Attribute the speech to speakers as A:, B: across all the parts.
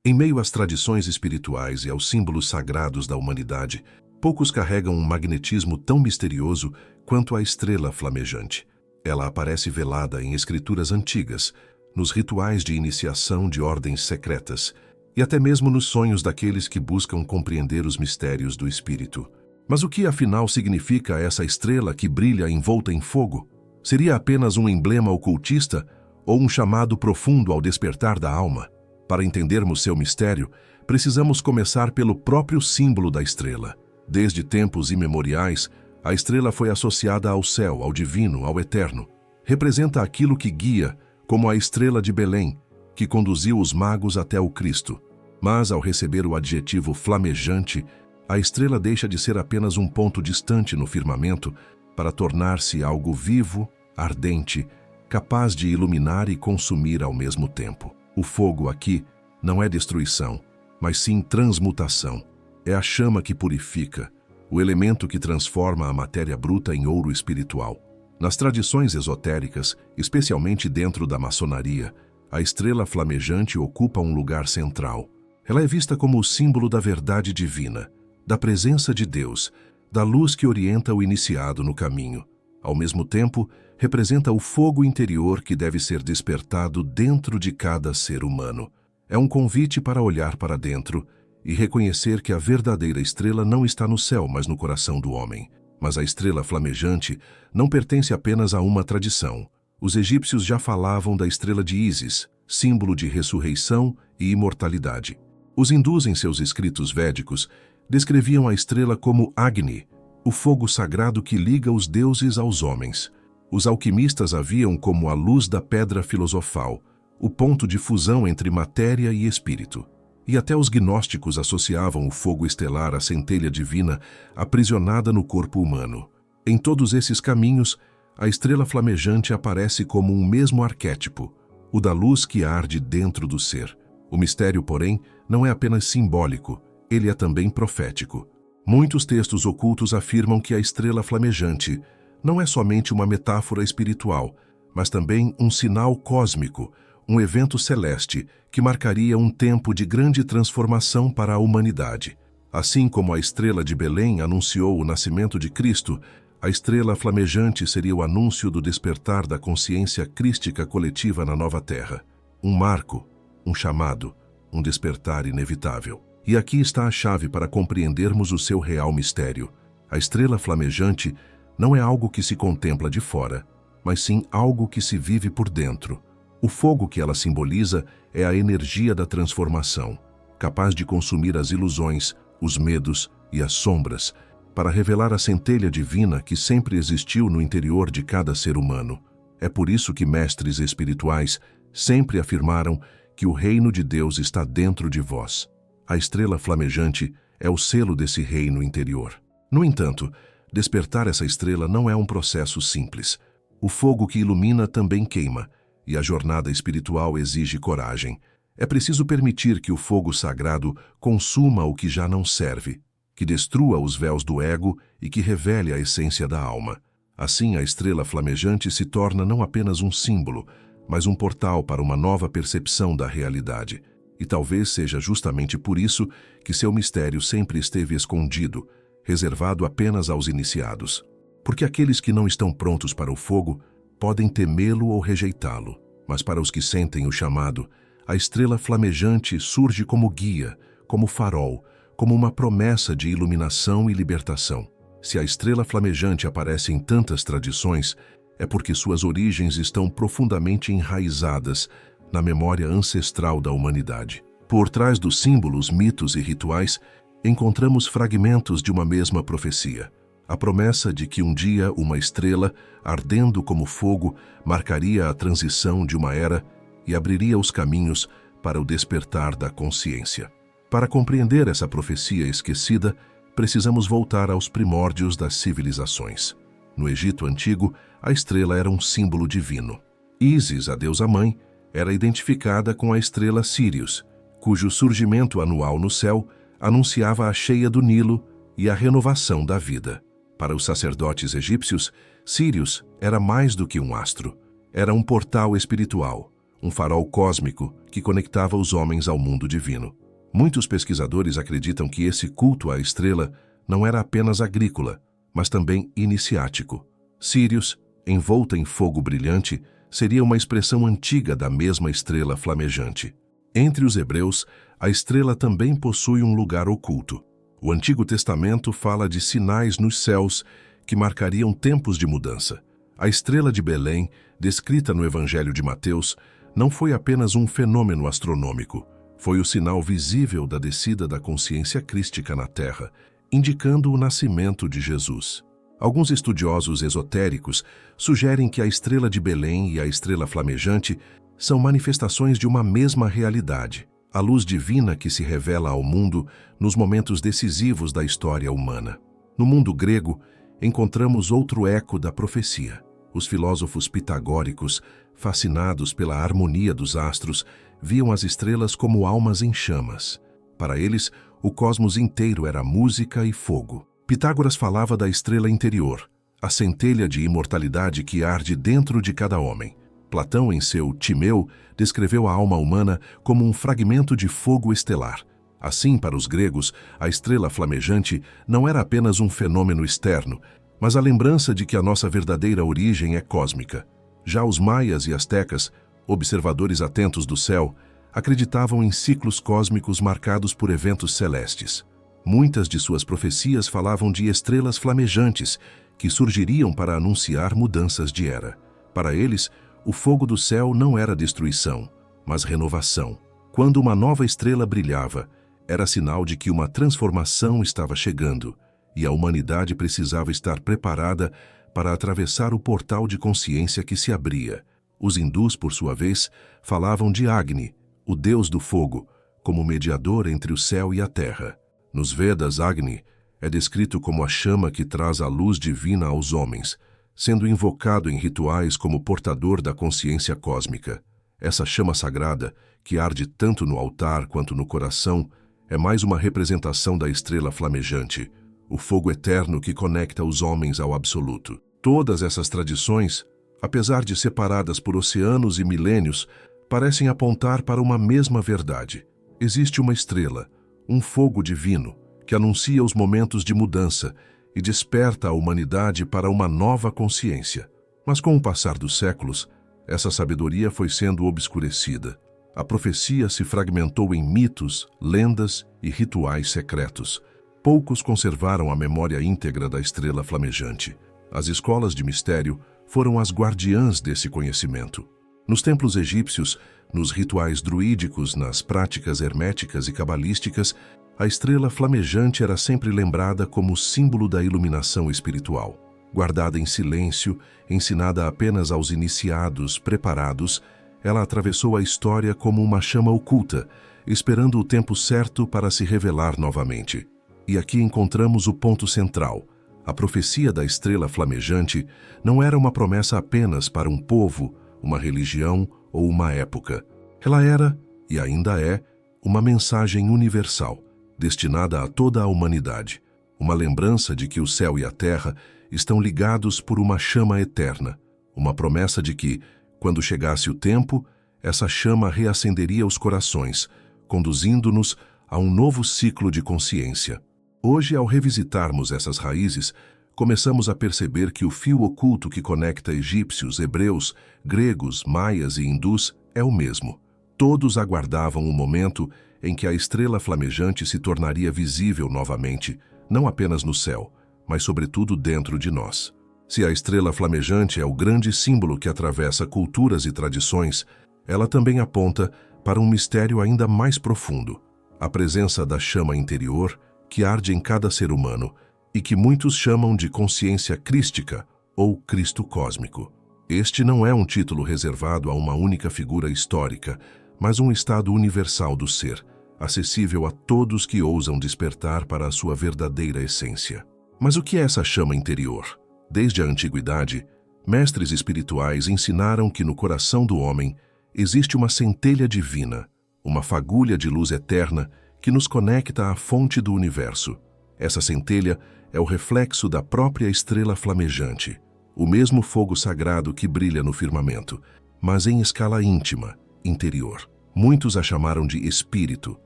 A: Em meio às tradições espirituais e aos símbolos sagrados da humanidade, poucos carregam um magnetismo tão misterioso quanto a estrela flamejante. Ela aparece velada em escrituras antigas, nos rituais de iniciação de ordens secretas e até mesmo nos sonhos daqueles que buscam compreender os mistérios do espírito. Mas o que afinal significa essa estrela que brilha envolta em fogo? Seria apenas um emblema ocultista ou um chamado profundo ao despertar da alma? Para entendermos seu mistério, precisamos começar pelo próprio símbolo da estrela. Desde tempos imemoriais, a estrela foi associada ao céu, ao divino, ao eterno. Representa aquilo que guia, como a estrela de Belém, que conduziu os magos até o Cristo. Mas, ao receber o adjetivo flamejante, a estrela deixa de ser apenas um ponto distante no firmamento para tornar-se algo vivo, ardente, capaz de iluminar e consumir ao mesmo tempo. O fogo aqui não é destruição, mas sim transmutação. É a chama que purifica, o elemento que transforma a matéria bruta em ouro espiritual. Nas tradições esotéricas, especialmente dentro da maçonaria, a estrela flamejante ocupa um lugar central. Ela é vista como o símbolo da verdade divina, da presença de Deus, da luz que orienta o iniciado no caminho. Ao mesmo tempo, representa o fogo interior que deve ser despertado dentro de cada ser humano. É um convite para olhar para dentro e reconhecer que a verdadeira estrela não está no céu, mas no coração do homem. Mas a estrela flamejante não pertence apenas a uma tradição. Os egípcios já falavam da estrela de Ísis, símbolo de ressurreição e imortalidade. Os hindus, em seus escritos védicos, descreviam a estrela como Agni, o fogo sagrado que liga os deuses aos homens. Os alquimistas a viam como a luz da pedra filosofal, o ponto de fusão entre matéria e espírito. E até os gnósticos associavam o fogo estelar à centelha divina aprisionada no corpo humano. Em todos esses caminhos, a estrela flamejante aparece como um mesmo arquétipo, o da luz que arde dentro do ser. O mistério, porém, não é apenas simbólico, ele é também profético. Muitos textos ocultos afirmam que a estrela flamejante não é somente uma metáfora espiritual, mas também um sinal cósmico, um evento celeste que marcaria um tempo de grande transformação para a humanidade. Assim como a estrela de Belém anunciou o nascimento de Cristo, a estrela flamejante seria o anúncio do despertar da consciência crística coletiva na nova Terra. Um marco, um chamado, um despertar inevitável. E aqui está a chave para compreendermos o seu real mistério. A estrela flamejante não é algo que se contempla de fora, mas sim algo que se vive por dentro. O fogo que ela simboliza é a energia da transformação, capaz de consumir as ilusões, os medos e as sombras, para revelar a centelha divina que sempre existiu no interior de cada ser humano. É por isso que mestres espirituais sempre afirmaram que o reino de Deus está dentro de vós. A estrela flamejante é o selo desse reino interior. No entanto, despertar essa estrela não é um processo simples. O fogo que ilumina também queima, e a jornada espiritual exige coragem. É preciso permitir que o fogo sagrado consuma o que já não serve, que destrua os véus do ego e que revele a essência da alma. Assim, a estrela flamejante se torna não apenas um símbolo, mas um portal para uma nova percepção da realidade. E talvez seja justamente por isso que seu mistério sempre esteve escondido, reservado apenas aos iniciados. Porque aqueles que não estão prontos para o fogo podem temê-lo ou rejeitá-lo, mas para os que sentem o chamado, a estrela flamejante surge como guia, como farol, como uma promessa de iluminação e libertação. Se a estrela flamejante aparece em tantas tradições, é porque suas origens estão profundamente enraizadas na memória ancestral da humanidade. Por trás dos símbolos, mitos e rituais, encontramos fragmentos de uma mesma profecia. A promessa de que um dia uma estrela, ardendo como fogo, marcaria a transição de uma era e abriria os caminhos para o despertar da consciência. Para compreender essa profecia esquecida, precisamos voltar aos primórdios das civilizações. No Egito Antigo, a estrela era um símbolo divino. Ísis, a deusa-mãe, era identificada com a estrela Sírius, cujo surgimento anual no céu anunciava a cheia do Nilo e a renovação da vida. Para os sacerdotes egípcios, Sírius era mais do que um astro. Era um portal espiritual, um farol cósmico que conectava os homens ao mundo divino. Muitos pesquisadores acreditam que esse culto à estrela não era apenas agrícola, mas também iniciático. Sírius, envolta em fogo brilhante, seria uma expressão antiga da mesma estrela flamejante. Entre os hebreus, a estrela também possui um lugar oculto. O Antigo Testamento fala de sinais nos céus que marcariam tempos de mudança. A estrela de Belém, descrita no Evangelho de Mateus, não foi apenas um fenômeno astronômico, foi o sinal visível da descida da consciência crística na Terra, indicando o nascimento de Jesus. Alguns estudiosos esotéricos sugerem que a estrela de Belém e a estrela flamejante são manifestações de uma mesma realidade, a luz divina que se revela ao mundo nos momentos decisivos da história humana. No mundo grego, encontramos outro eco da profecia. Os filósofos pitagóricos, fascinados pela harmonia dos astros, viam as estrelas como almas em chamas. Para eles, o cosmos inteiro era música e fogo. Pitágoras falava da estrela interior, a centelha de imortalidade que arde dentro de cada homem. Platão, em seu Timeu, descreveu a alma humana como um fragmento de fogo estelar. Assim, para os gregos, a estrela flamejante não era apenas um fenômeno externo, mas a lembrança de que a nossa verdadeira origem é cósmica. Já os maias e astecas, observadores atentos do céu, acreditavam em ciclos cósmicos marcados por eventos celestes. Muitas de suas profecias falavam de estrelas flamejantes que surgiriam para anunciar mudanças de era. Para eles, o fogo do céu não era destruição, mas renovação. Quando uma nova estrela brilhava, era sinal de que uma transformação estava chegando e a humanidade precisava estar preparada para atravessar o portal de consciência que se abria. Os hindus, por sua vez, falavam de Agni, o deus do fogo, como mediador entre o céu e a terra. Nos Vedas, Agni é descrito como a chama que traz a luz divina aos homens, sendo invocado em rituais como portador da consciência cósmica. Essa chama sagrada, que arde tanto no altar quanto no coração, é mais uma representação da estrela flamejante, o fogo eterno que conecta os homens ao absoluto. Todas essas tradições, apesar de separadas por oceanos e milênios, parecem apontar para uma mesma verdade. Existe uma estrela, um fogo divino, que anuncia os momentos de mudança e desperta a humanidade para uma nova consciência. Mas com o passar dos séculos, essa sabedoria foi sendo obscurecida. A profecia se fragmentou em mitos, lendas e rituais secretos. Poucos conservaram a memória íntegra da estrela flamejante. As escolas de mistério foram as guardiãs desse conhecimento. Nos templos egípcios, nos rituais druídicos, nas práticas herméticas e cabalísticas, a estrela flamejante era sempre lembrada como símbolo da iluminação espiritual. Guardada em silêncio, ensinada apenas aos iniciados preparados, ela atravessou a história como uma chama oculta, esperando o tempo certo para se revelar novamente. E aqui encontramos o ponto central. A profecia da estrela flamejante não era uma promessa apenas para um povo, uma religião ou uma época. Ela era, e ainda é, uma mensagem universal, destinada a toda a humanidade. Uma lembrança de que o céu e a terra estão ligados por uma chama eterna. Uma promessa de que, quando chegasse o tempo, essa chama reacenderia os corações, conduzindo-nos a um novo ciclo de consciência. Hoje, ao revisitarmos essas raízes, começamos a perceber que o fio oculto que conecta egípcios, hebreus, gregos, maias e hindus é o mesmo. Todos aguardavam o momento em que a estrela flamejante se tornaria visível novamente, não apenas no céu, mas sobretudo dentro de nós. Se a estrela flamejante é o grande símbolo que atravessa culturas e tradições, ela também aponta para um mistério ainda mais profundo, a presença da chama interior que arde em cada ser humano e que muitos chamam de consciência crística ou Cristo cósmico. Este não é um título reservado a uma única figura histórica, mas um estado universal do ser, acessível a todos que ousam despertar para a sua verdadeira essência. Mas o que é essa chama interior? Desde a antiguidade, mestres espirituais ensinaram que no coração do homem existe uma centelha divina, uma fagulha de luz eterna que nos conecta à fonte do universo. Essa centelha é o reflexo da própria estrela flamejante, o mesmo fogo sagrado que brilha no firmamento, mas em escala íntima, interior. Muitos a chamaram de espírito,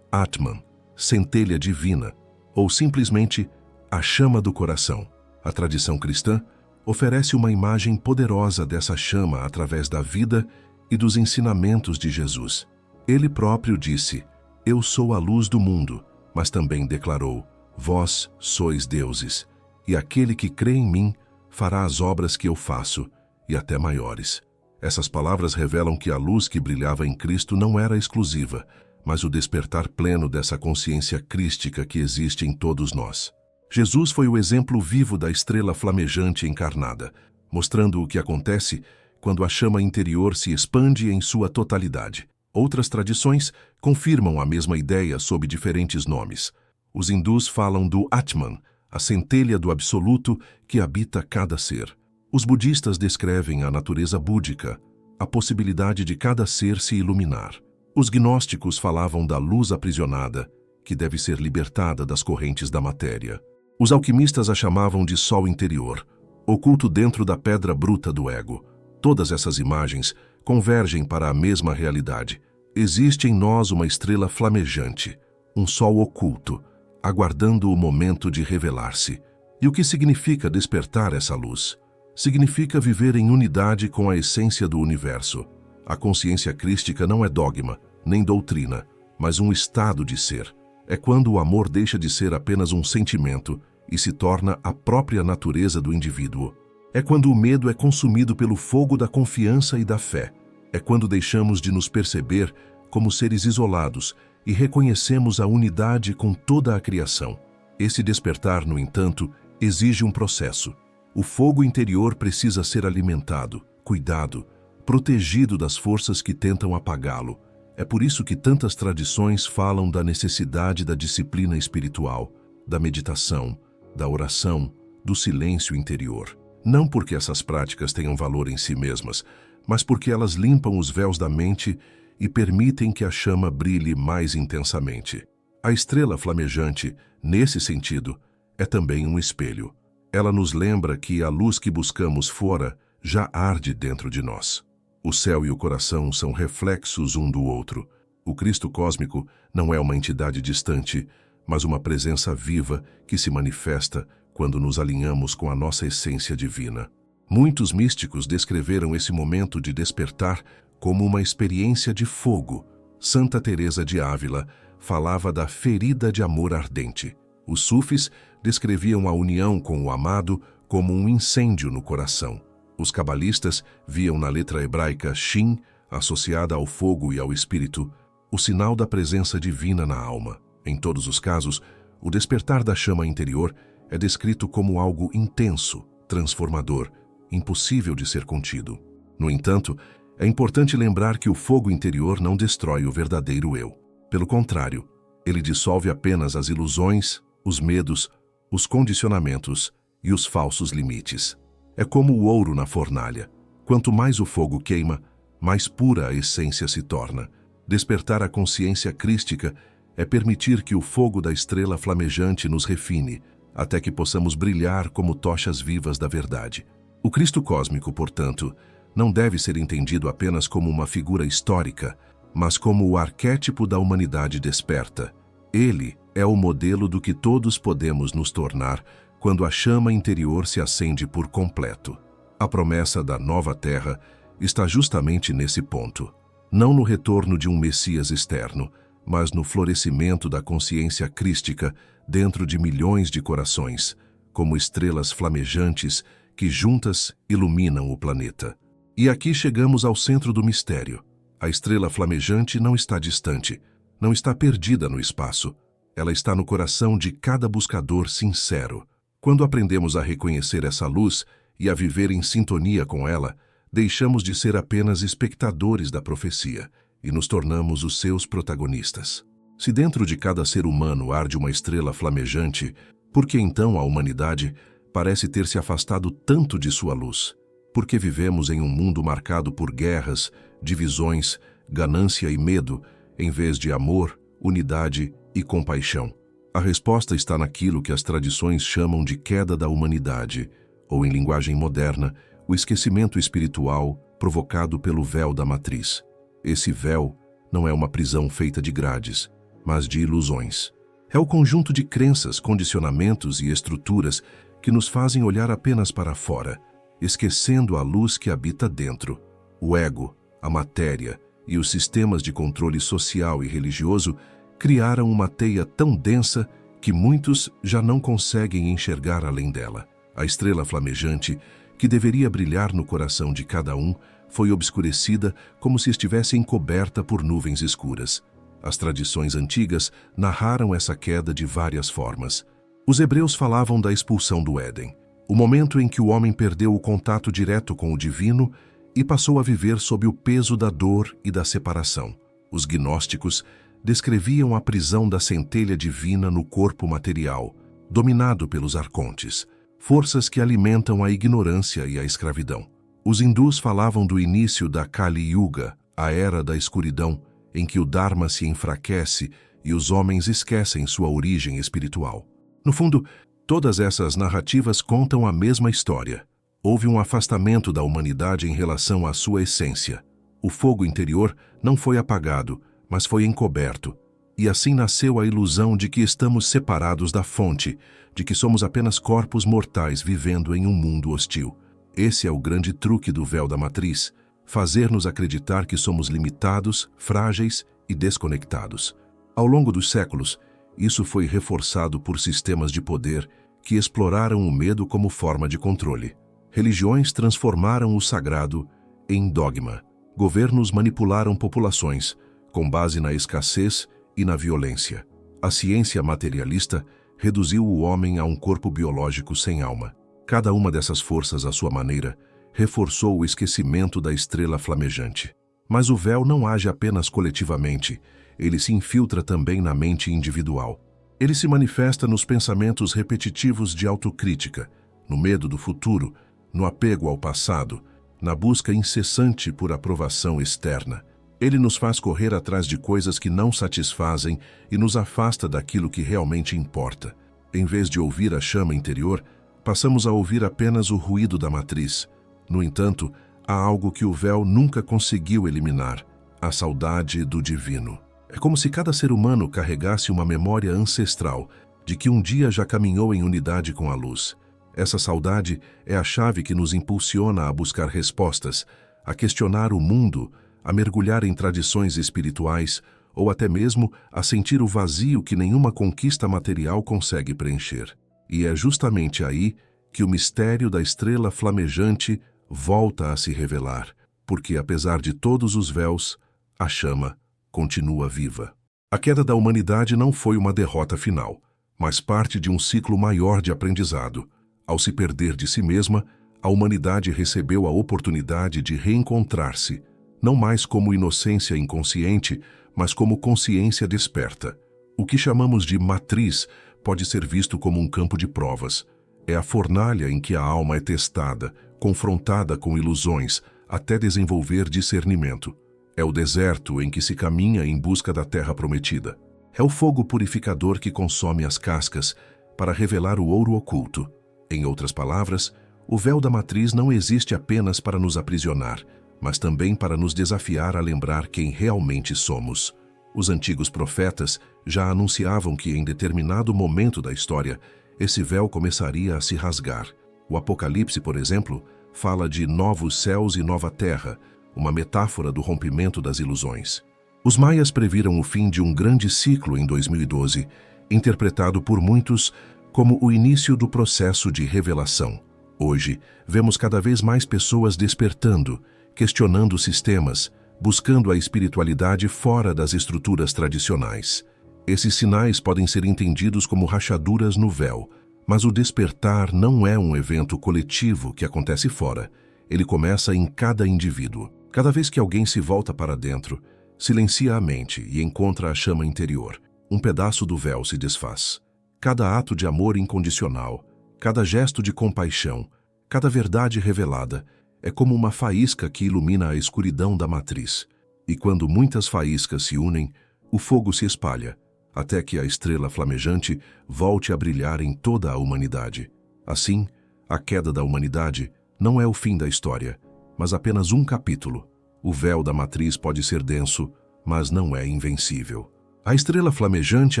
A: Atman, centelha divina, ou simplesmente a chama do coração. A tradição cristã oferece uma imagem poderosa dessa chama através da vida e dos ensinamentos de Jesus. Ele próprio disse: "Eu sou a luz do mundo", mas também declarou: "Vós sois deuses, e aquele que crê em mim fará as obras que eu faço, e até maiores." Essas palavras revelam que a luz que brilhava em Cristo não era exclusiva, mas o despertar pleno dessa consciência crística que existe em todos nós. Jesus foi o exemplo vivo da estrela flamejante encarnada, mostrando o que acontece quando a chama interior se expande em sua totalidade. Outras tradições confirmam a mesma ideia sob diferentes nomes. Os hindus falam do Atman, a centelha do absoluto que habita cada ser. Os budistas descrevem a natureza búdica, a possibilidade de cada ser se iluminar. Os gnósticos falavam da luz aprisionada, que deve ser libertada das correntes da matéria. Os alquimistas a chamavam de sol interior, oculto dentro da pedra bruta do ego. Todas essas imagens convergem para a mesma realidade. Existe em nós uma estrela flamejante, um sol oculto, aguardando o momento de revelar-se. E o que significa despertar essa luz? Significa viver em unidade com a essência do universo. A consciência crística não é dogma, nem doutrina, mas um estado de ser. É quando o amor deixa de ser apenas um sentimento e se torna a própria natureza do indivíduo. É quando o medo é consumido pelo fogo da confiança e da fé. É quando deixamos de nos perceber como seres isolados e reconhecemos a unidade com toda a criação. Esse despertar, no entanto, exige um processo. O fogo interior precisa ser alimentado, cuidado, protegido das forças que tentam apagá-lo. É por isso que tantas tradições falam da necessidade da disciplina espiritual, da meditação, da oração, do silêncio interior. Não porque essas práticas tenham valor em si mesmas, mas porque elas limpam os véus da mente e permitem que a chama brilhe mais intensamente. A estrela flamejante, nesse sentido, é também um espelho. Ela nos lembra que a luz que buscamos fora já arde dentro de nós. O céu e o coração são reflexos um do outro. O Cristo cósmico não é uma entidade distante, mas uma presença viva que se manifesta quando nos alinhamos com a nossa essência divina. Muitos místicos descreveram esse momento de despertar como uma experiência de fogo. Santa Teresa de Ávila falava da ferida de amor ardente. Os sufis descreviam a união com o amado como um incêndio no coração. Os cabalistas viam na letra hebraica Shin, associada ao fogo e ao espírito, o sinal da presença divina na alma. Em todos os casos, o despertar da chama interior é descrito como algo intenso, transformador, impossível de ser contido. No entanto, é importante lembrar que o fogo interior não destrói o verdadeiro eu. Pelo contrário, ele dissolve apenas as ilusões, os medos, os condicionamentos e os falsos limites. É como o ouro na fornalha. Quanto mais o fogo queima, mais pura a essência se torna. Despertar a consciência crística é permitir que o fogo da estrela flamejante nos refine, até que possamos brilhar como tochas vivas da verdade. O Cristo cósmico, portanto, não deve ser entendido apenas como uma figura histórica, mas como o arquétipo da humanidade desperta. Ele é o modelo do que todos podemos nos tornar quando a chama interior se acende por completo. A promessa da nova terra está justamente nesse ponto. Não no retorno de um Messias externo, mas no florescimento da consciência crística dentro de milhões de corações, como estrelas flamejantes que juntas iluminam o planeta. E aqui chegamos ao centro do mistério. A estrela flamejante não está distante, não está perdida no espaço. Ela está no coração de cada buscador sincero. Quando aprendemos a reconhecer essa luz e a viver em sintonia com ela, deixamos de ser apenas espectadores da profecia e nos tornamos os seus protagonistas. Se dentro de cada ser humano arde uma estrela flamejante, por que então a humanidade parece ter se afastado tanto de sua luz? Porque vivemos em um mundo marcado por guerras, divisões, ganância e medo, em vez de amor, unidade e compaixão. A resposta está naquilo que as tradições chamam de queda da humanidade, ou em linguagem moderna, o esquecimento espiritual provocado pelo véu da matriz. Esse véu não é uma prisão feita de grades, mas de ilusões. É o conjunto de crenças, condicionamentos e estruturas que nos fazem olhar apenas para fora, esquecendo a luz que habita dentro. O ego, a matéria e os sistemas de controle social e religioso criaram uma teia tão densa que muitos já não conseguem enxergar além dela. A estrela flamejante, que deveria brilhar no coração de cada um, foi obscurecida como se estivesse encoberta por nuvens escuras. As tradições antigas narraram essa queda de várias formas. Os hebreus falavam da expulsão do Éden, o momento em que o homem perdeu o contato direto com o divino e passou a viver sob o peso da dor e da separação. Os gnósticos descreviam a prisão da centelha divina no corpo material, dominado pelos arcontes, forças que alimentam a ignorância e a escravidão. Os hindus falavam do início da Kali Yuga, a era da escuridão, em que o Dharma se enfraquece e os homens esquecem sua origem espiritual. No fundo, todas essas narrativas contam a mesma história. Houve um afastamento da humanidade em relação à sua essência. O fogo interior não foi apagado, mas foi encoberto. E assim nasceu a ilusão de que estamos separados da fonte, de que somos apenas corpos mortais vivendo em um mundo hostil. Esse é o grande truque do véu da matriz, fazer-nos acreditar que somos limitados, frágeis e desconectados. Ao longo dos séculos, isso foi reforçado por sistemas de poder que exploraram o medo como forma de controle. Religiões transformaram o sagrado em dogma. Governos manipularam populações, com base na escassez e na violência. A ciência materialista reduziu o homem a um corpo biológico sem alma. Cada uma dessas forças, à sua maneira, reforçou o esquecimento da estrela flamejante. Mas o véu não age apenas coletivamente, ele se infiltra também na mente individual. Ele se manifesta nos pensamentos repetitivos de autocrítica, no medo do futuro, no apego ao passado, na busca incessante por aprovação externa. Ele nos faz correr atrás de coisas que não satisfazem e nos afasta daquilo que realmente importa. Em vez de ouvir a chama interior, passamos a ouvir apenas o ruído da matriz. No entanto, há algo que o véu nunca conseguiu eliminar: a saudade do divino. É como se cada ser humano carregasse uma memória ancestral de que um dia já caminhou em unidade com a luz. Essa saudade é a chave que nos impulsiona a buscar respostas, a questionar o mundo, a mergulhar em tradições espirituais ou até mesmo a sentir o vazio que nenhuma conquista material consegue preencher. E é justamente aí que o mistério da estrela flamejante volta a se revelar, porque apesar de todos os véus, a chama continua viva. A queda da humanidade não foi uma derrota final, mas parte de um ciclo maior de aprendizado. Ao se perder de si mesma, a humanidade recebeu a oportunidade de reencontrar-se, não mais como inocência inconsciente, mas como consciência desperta. O que chamamos de matriz pode ser visto como um campo de provas. É a fornalha em que a alma é testada, confrontada com ilusões, até desenvolver discernimento. É o deserto em que se caminha em busca da terra prometida. É o fogo purificador que consome as cascas para revelar o ouro oculto. Em outras palavras, o véu da matriz não existe apenas para nos aprisionar, mas também para nos desafiar a lembrar quem realmente somos. Os antigos profetas já anunciavam que em determinado momento da história, esse véu começaria a se rasgar. O Apocalipse, por exemplo, fala de novos céus e nova terra, uma metáfora do rompimento das ilusões. Os maias previram o fim de um grande ciclo em 2012, interpretado por muitos como o início do processo de revelação. Hoje, vemos cada vez mais pessoas despertando, questionando sistemas, buscando a espiritualidade fora das estruturas tradicionais. Esses sinais podem ser entendidos como rachaduras no véu, mas o despertar não é um evento coletivo que acontece fora. Ele começa em cada indivíduo. Cada vez que alguém se volta para dentro, silencia a mente e encontra a chama interior, um pedaço do véu se desfaz. Cada ato de amor incondicional, cada gesto de compaixão, cada verdade revelada, é como uma faísca que ilumina a escuridão da matriz. E quando muitas faíscas se unem, o fogo se espalha, até que a estrela flamejante volte a brilhar em toda a humanidade. Assim, a queda da humanidade não é o fim da história, mas apenas um capítulo, O véu da matriz pode ser denso, mas não é invencível. A estrela flamejante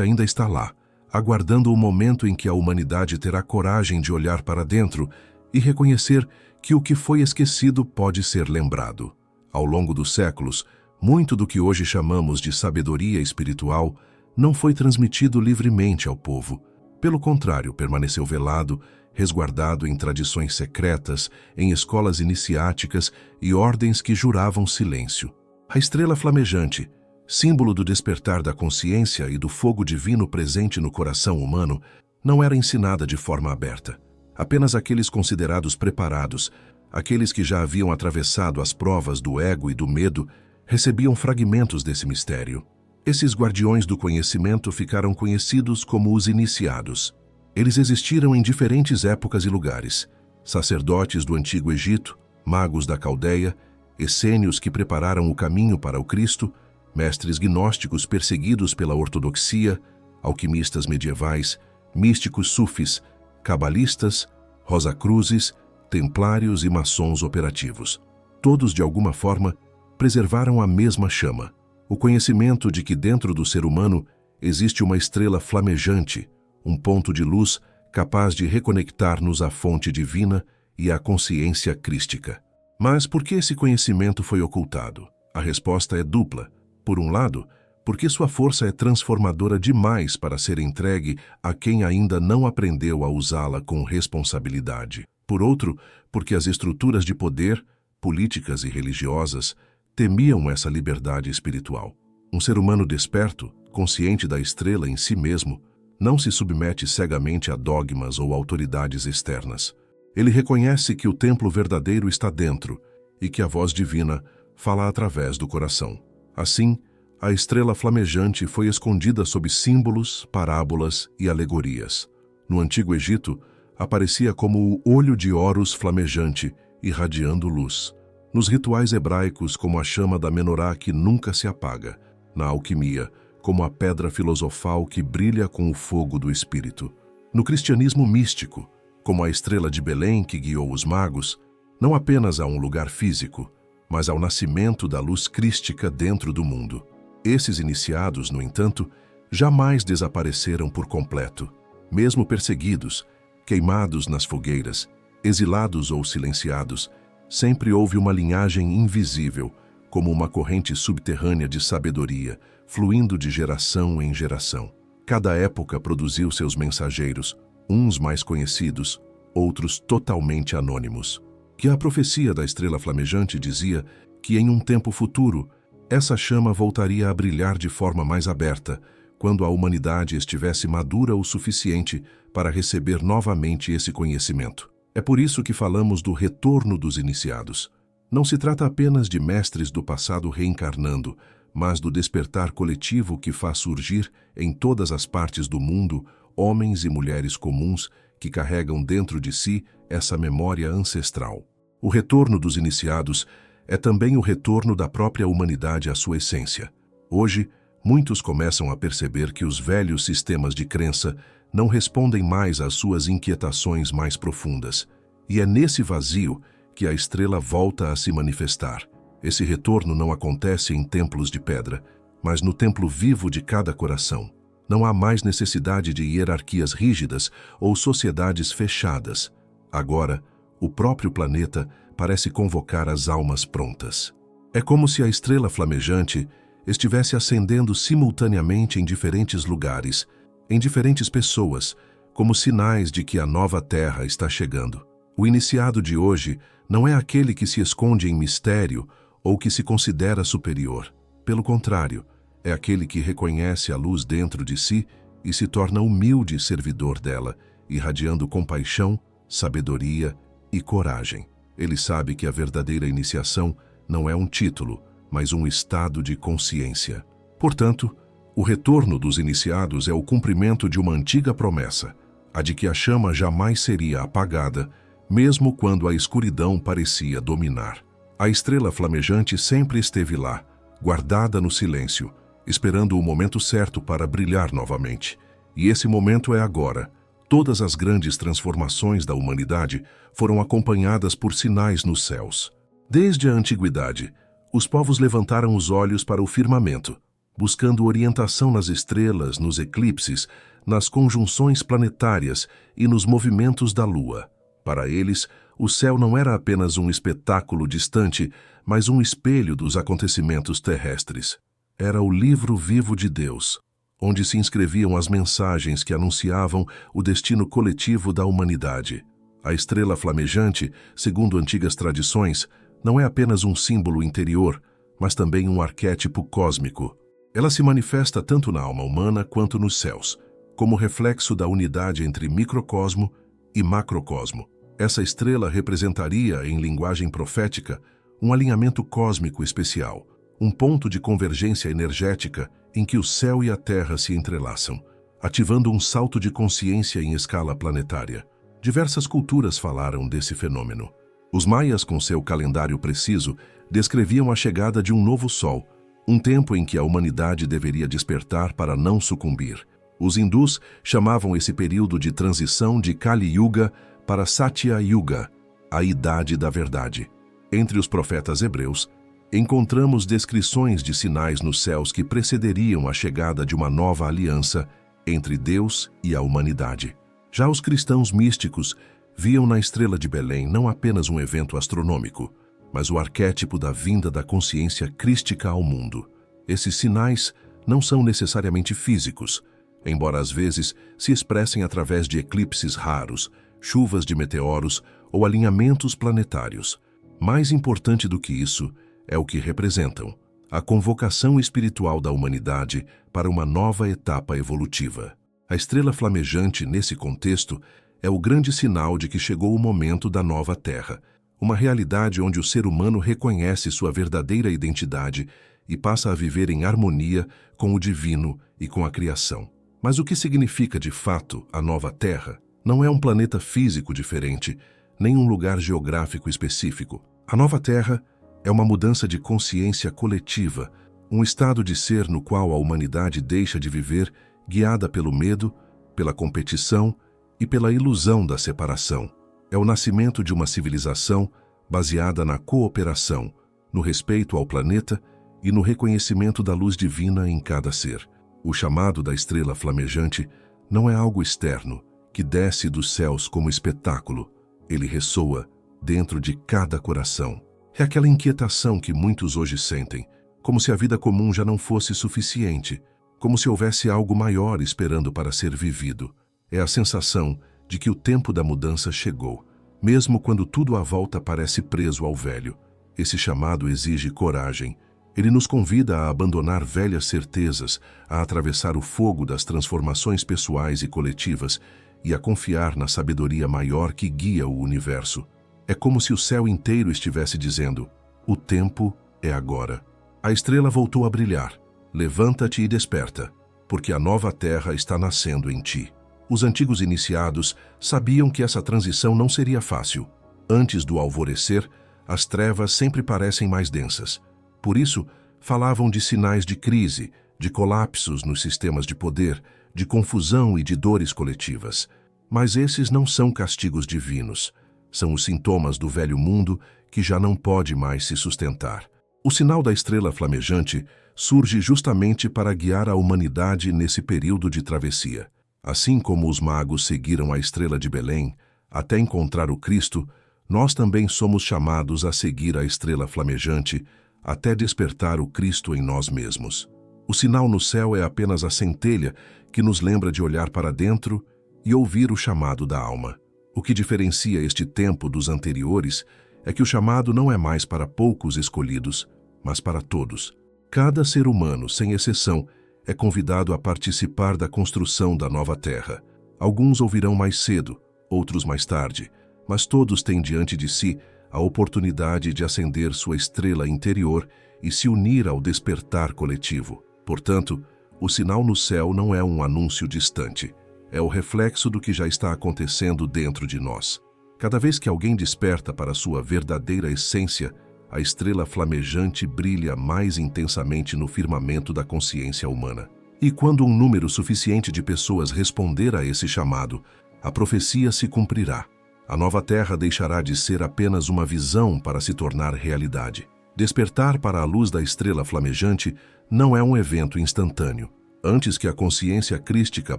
A: ainda está lá, aguardando o momento em que a humanidade terá coragem de olhar para dentro e reconhecer que o que foi esquecido pode ser lembrado. Ao longo dos séculos, muito do que hoje chamamos de sabedoria espiritual não foi transmitido livremente ao povo. Pelo contrário, permaneceu velado, resguardado em tradições secretas, em escolas iniciáticas e ordens que juravam silêncio. A estrela flamejante, símbolo do despertar da consciência e do fogo divino presente no coração humano, não era ensinada de forma aberta. Apenas aqueles considerados preparados, aqueles que já haviam atravessado as provas do ego e do medo, recebiam fragmentos desse mistério. Esses guardiões do conhecimento ficaram conhecidos como os iniciados. Eles existiram em diferentes épocas e lugares. Sacerdotes do Antigo Egito, magos da Caldeia, essênios que prepararam o caminho para o Cristo, mestres gnósticos perseguidos pela ortodoxia, alquimistas medievais, místicos sufis, cabalistas, rosacruzes, templários e maçons operativos. Todos, de alguma forma, preservaram a mesma chama, o conhecimento de que dentro do ser humano existe uma estrela flamejante, um ponto de luz capaz de reconectar-nos à fonte divina e à consciência crística. Mas por que esse conhecimento foi ocultado? A resposta é dupla. Por um lado, porque sua força é transformadora demais para ser entregue a quem ainda não aprendeu a usá-la com responsabilidade. Por outro, porque as estruturas de poder, políticas e religiosas, temiam essa liberdade espiritual. Um ser humano desperto, consciente da estrela em si mesmo, não se submete cegamente a dogmas ou autoridades externas. Ele reconhece que o templo verdadeiro está dentro e que a voz divina fala através do coração. Assim, a estrela flamejante foi escondida sob símbolos, parábolas e alegorias. No Antigo Egito, aparecia como o olho de Horus flamejante, irradiando luz. Nos rituais hebraicos, como a chama da menorá que nunca se apaga. Na alquimia, como a pedra filosofal que brilha com o fogo do espírito. No cristianismo místico, como a estrela de Belém que guiou os magos, não apenas a um lugar físico, mas ao nascimento da luz crística dentro do mundo. Esses iniciados, no entanto, jamais desapareceram por completo. Mesmo perseguidos, queimados nas fogueiras, exilados ou silenciados, sempre houve uma linhagem invisível, como uma corrente subterrânea de sabedoria, fluindo de geração em geração. Cada época produziu seus mensageiros, uns mais conhecidos, outros totalmente anônimos. Que a profecia da estrela flamejante dizia que em um tempo futuro, essa chama voltaria a brilhar de forma mais aberta, quando a humanidade estivesse madura o suficiente para receber novamente esse conhecimento. É por isso que falamos do retorno dos iniciados. Não se trata apenas de mestres do passado reencarnando, mas do despertar coletivo que faz surgir em todas as partes do mundo homens e mulheres comuns que carregam dentro de si essa memória ancestral. O retorno dos iniciados é também o retorno da própria humanidade à sua essência. Hoje, muitos começam a perceber que os velhos sistemas de crença não respondem mais às suas inquietações mais profundas. E é nesse vazio que a estrela volta a se manifestar. Esse retorno não acontece em templos de pedra, mas no templo vivo de cada coração. Não há mais necessidade de hierarquias rígidas ou sociedades fechadas. Agora, o próprio planeta parece convocar as almas prontas. É como se a estrela flamejante estivesse acendendo simultaneamente em diferentes lugares, em diferentes pessoas, como sinais de que a nova terra está chegando. O iniciado de hoje não é aquele que se esconde em mistério ou que se considera superior. Pelo contrário, é aquele que reconhece a luz dentro de si e se torna humilde servidor dela, irradiando compaixão, sabedoria e coragem. Ele sabe que a verdadeira iniciação não é um título, mas um estado de consciência. Portanto, o retorno dos iniciados é o cumprimento de uma antiga promessa, a de que a chama jamais seria apagada, mesmo quando a escuridão parecia dominar. A estrela flamejante sempre esteve lá, guardada no silêncio, esperando o momento certo para brilhar novamente. E esse momento é agora. Todas as grandes transformações da humanidade foram acompanhadas por sinais nos céus. Desde a antiguidade, Os povos levantaram os olhos para o firmamento, buscando orientação nas estrelas, nos eclipses, nas conjunções planetárias e nos movimentos da Lua. Para eles, o céu não era apenas um espetáculo distante, mas um espelho dos acontecimentos terrestres. Era o livro vivo de Deus, onde se inscreviam as mensagens que anunciavam o destino coletivo da humanidade. A estrela flamejante, segundo antigas tradições, não é apenas um símbolo interior, mas também um arquétipo cósmico. Ela se manifesta tanto na alma humana quanto nos céus, como reflexo da unidade entre microcosmo e macrocosmo. Essa estrela representaria, em linguagem profética, um alinhamento cósmico especial, um ponto de convergência energética em que o céu e a terra se entrelaçam, ativando um salto de consciência em escala planetária. Diversas culturas falaram desse fenômeno. Os maias, com seu calendário preciso, descreviam a chegada de um novo sol, um tempo em que a humanidade deveria despertar para não sucumbir. Os hindus chamavam esse período de transição de Kali Yuga para Satya Yuga, a Idade da Verdade. Entre os profetas hebreus, encontramos descrições de sinais nos céus que precederiam a chegada de uma nova aliança entre Deus e a humanidade. Já os cristãos místicos viam na estrela de Belém não apenas um evento astronômico, mas o arquétipo da vinda da consciência crística ao mundo. Esses sinais não são necessariamente físicos, embora às vezes se expressem através de eclipses raros, chuvas de meteoros ou alinhamentos planetários. Mais importante do que isso é o que representam: a convocação espiritual da humanidade para uma nova etapa evolutiva. A estrela flamejante, nesse contexto, é o grande sinal de que chegou o momento da nova Terra, uma realidade onde o ser humano reconhece sua verdadeira identidade e passa a viver em harmonia com o divino e com a criação. Mas o que significa de fato a nova Terra? Não é um planeta físico diferente, nem um lugar geográfico específico. A nova Terra é uma mudança de consciência coletiva, um estado de ser no qual a humanidade deixa de viver guiada pelo medo, pela competição e pela ilusão da separação. É o nascimento de uma civilização baseada na cooperação, no respeito ao planeta e no reconhecimento da luz divina em cada ser. O chamado da estrela flamejante não é algo externo, que desce dos céus como espetáculo. Ele ressoa dentro de cada coração. É aquela inquietação que muitos hoje sentem, como se a vida comum já não fosse suficiente, como se houvesse algo maior esperando para ser vivido. É a sensação de que o tempo da mudança chegou, mesmo quando tudo à volta parece preso ao velho. Esse chamado exige coragem. Ele nos convida a abandonar velhas certezas, a atravessar o fogo das transformações pessoais e coletivas e a confiar na sabedoria maior que guia o universo. É como se o céu inteiro estivesse dizendo: o tempo é agora. A estrela voltou a brilhar. Levanta-te e desperta, porque a nova terra está nascendo em ti. Os antigos iniciados sabiam que essa transição não seria fácil. Antes do alvorecer, as trevas sempre parecem mais densas. Por isso, falavam de sinais de crise, de colapsos nos sistemas de poder, de confusão e de dores coletivas. Mas esses não são castigos divinos. São os sintomas do velho mundo que já não pode mais se sustentar. O sinal da estrela flamejante surge justamente para guiar a humanidade nesse período de travessia. Assim como os magos seguiram a estrela de Belém até encontrar o Cristo, nós também somos chamados a seguir a estrela flamejante até despertar o Cristo em nós mesmos. O sinal no céu é apenas a centelha que nos lembra de olhar para dentro e ouvir o chamado da alma. O que diferencia este tempo dos anteriores é que o chamado não é mais para poucos escolhidos, mas para todos. Cada ser humano, sem exceção, é convidado a participar da construção da nova terra. Alguns ouvirão mais cedo, outros mais tarde, mas todos têm diante de si a oportunidade de acender sua estrela interior e se unir ao despertar coletivo. Portanto, o sinal no céu não é um anúncio distante, é o reflexo do que já está acontecendo dentro de nós. Cada vez que alguém desperta para sua verdadeira essência, a estrela flamejante brilha mais intensamente no firmamento da consciência humana. E quando um número suficiente de pessoas responder a esse chamado, a profecia se cumprirá. A nova terra deixará de ser apenas uma visão para se tornar realidade. Despertar para a luz da estrela flamejante não é um evento instantâneo. Antes que a consciência crística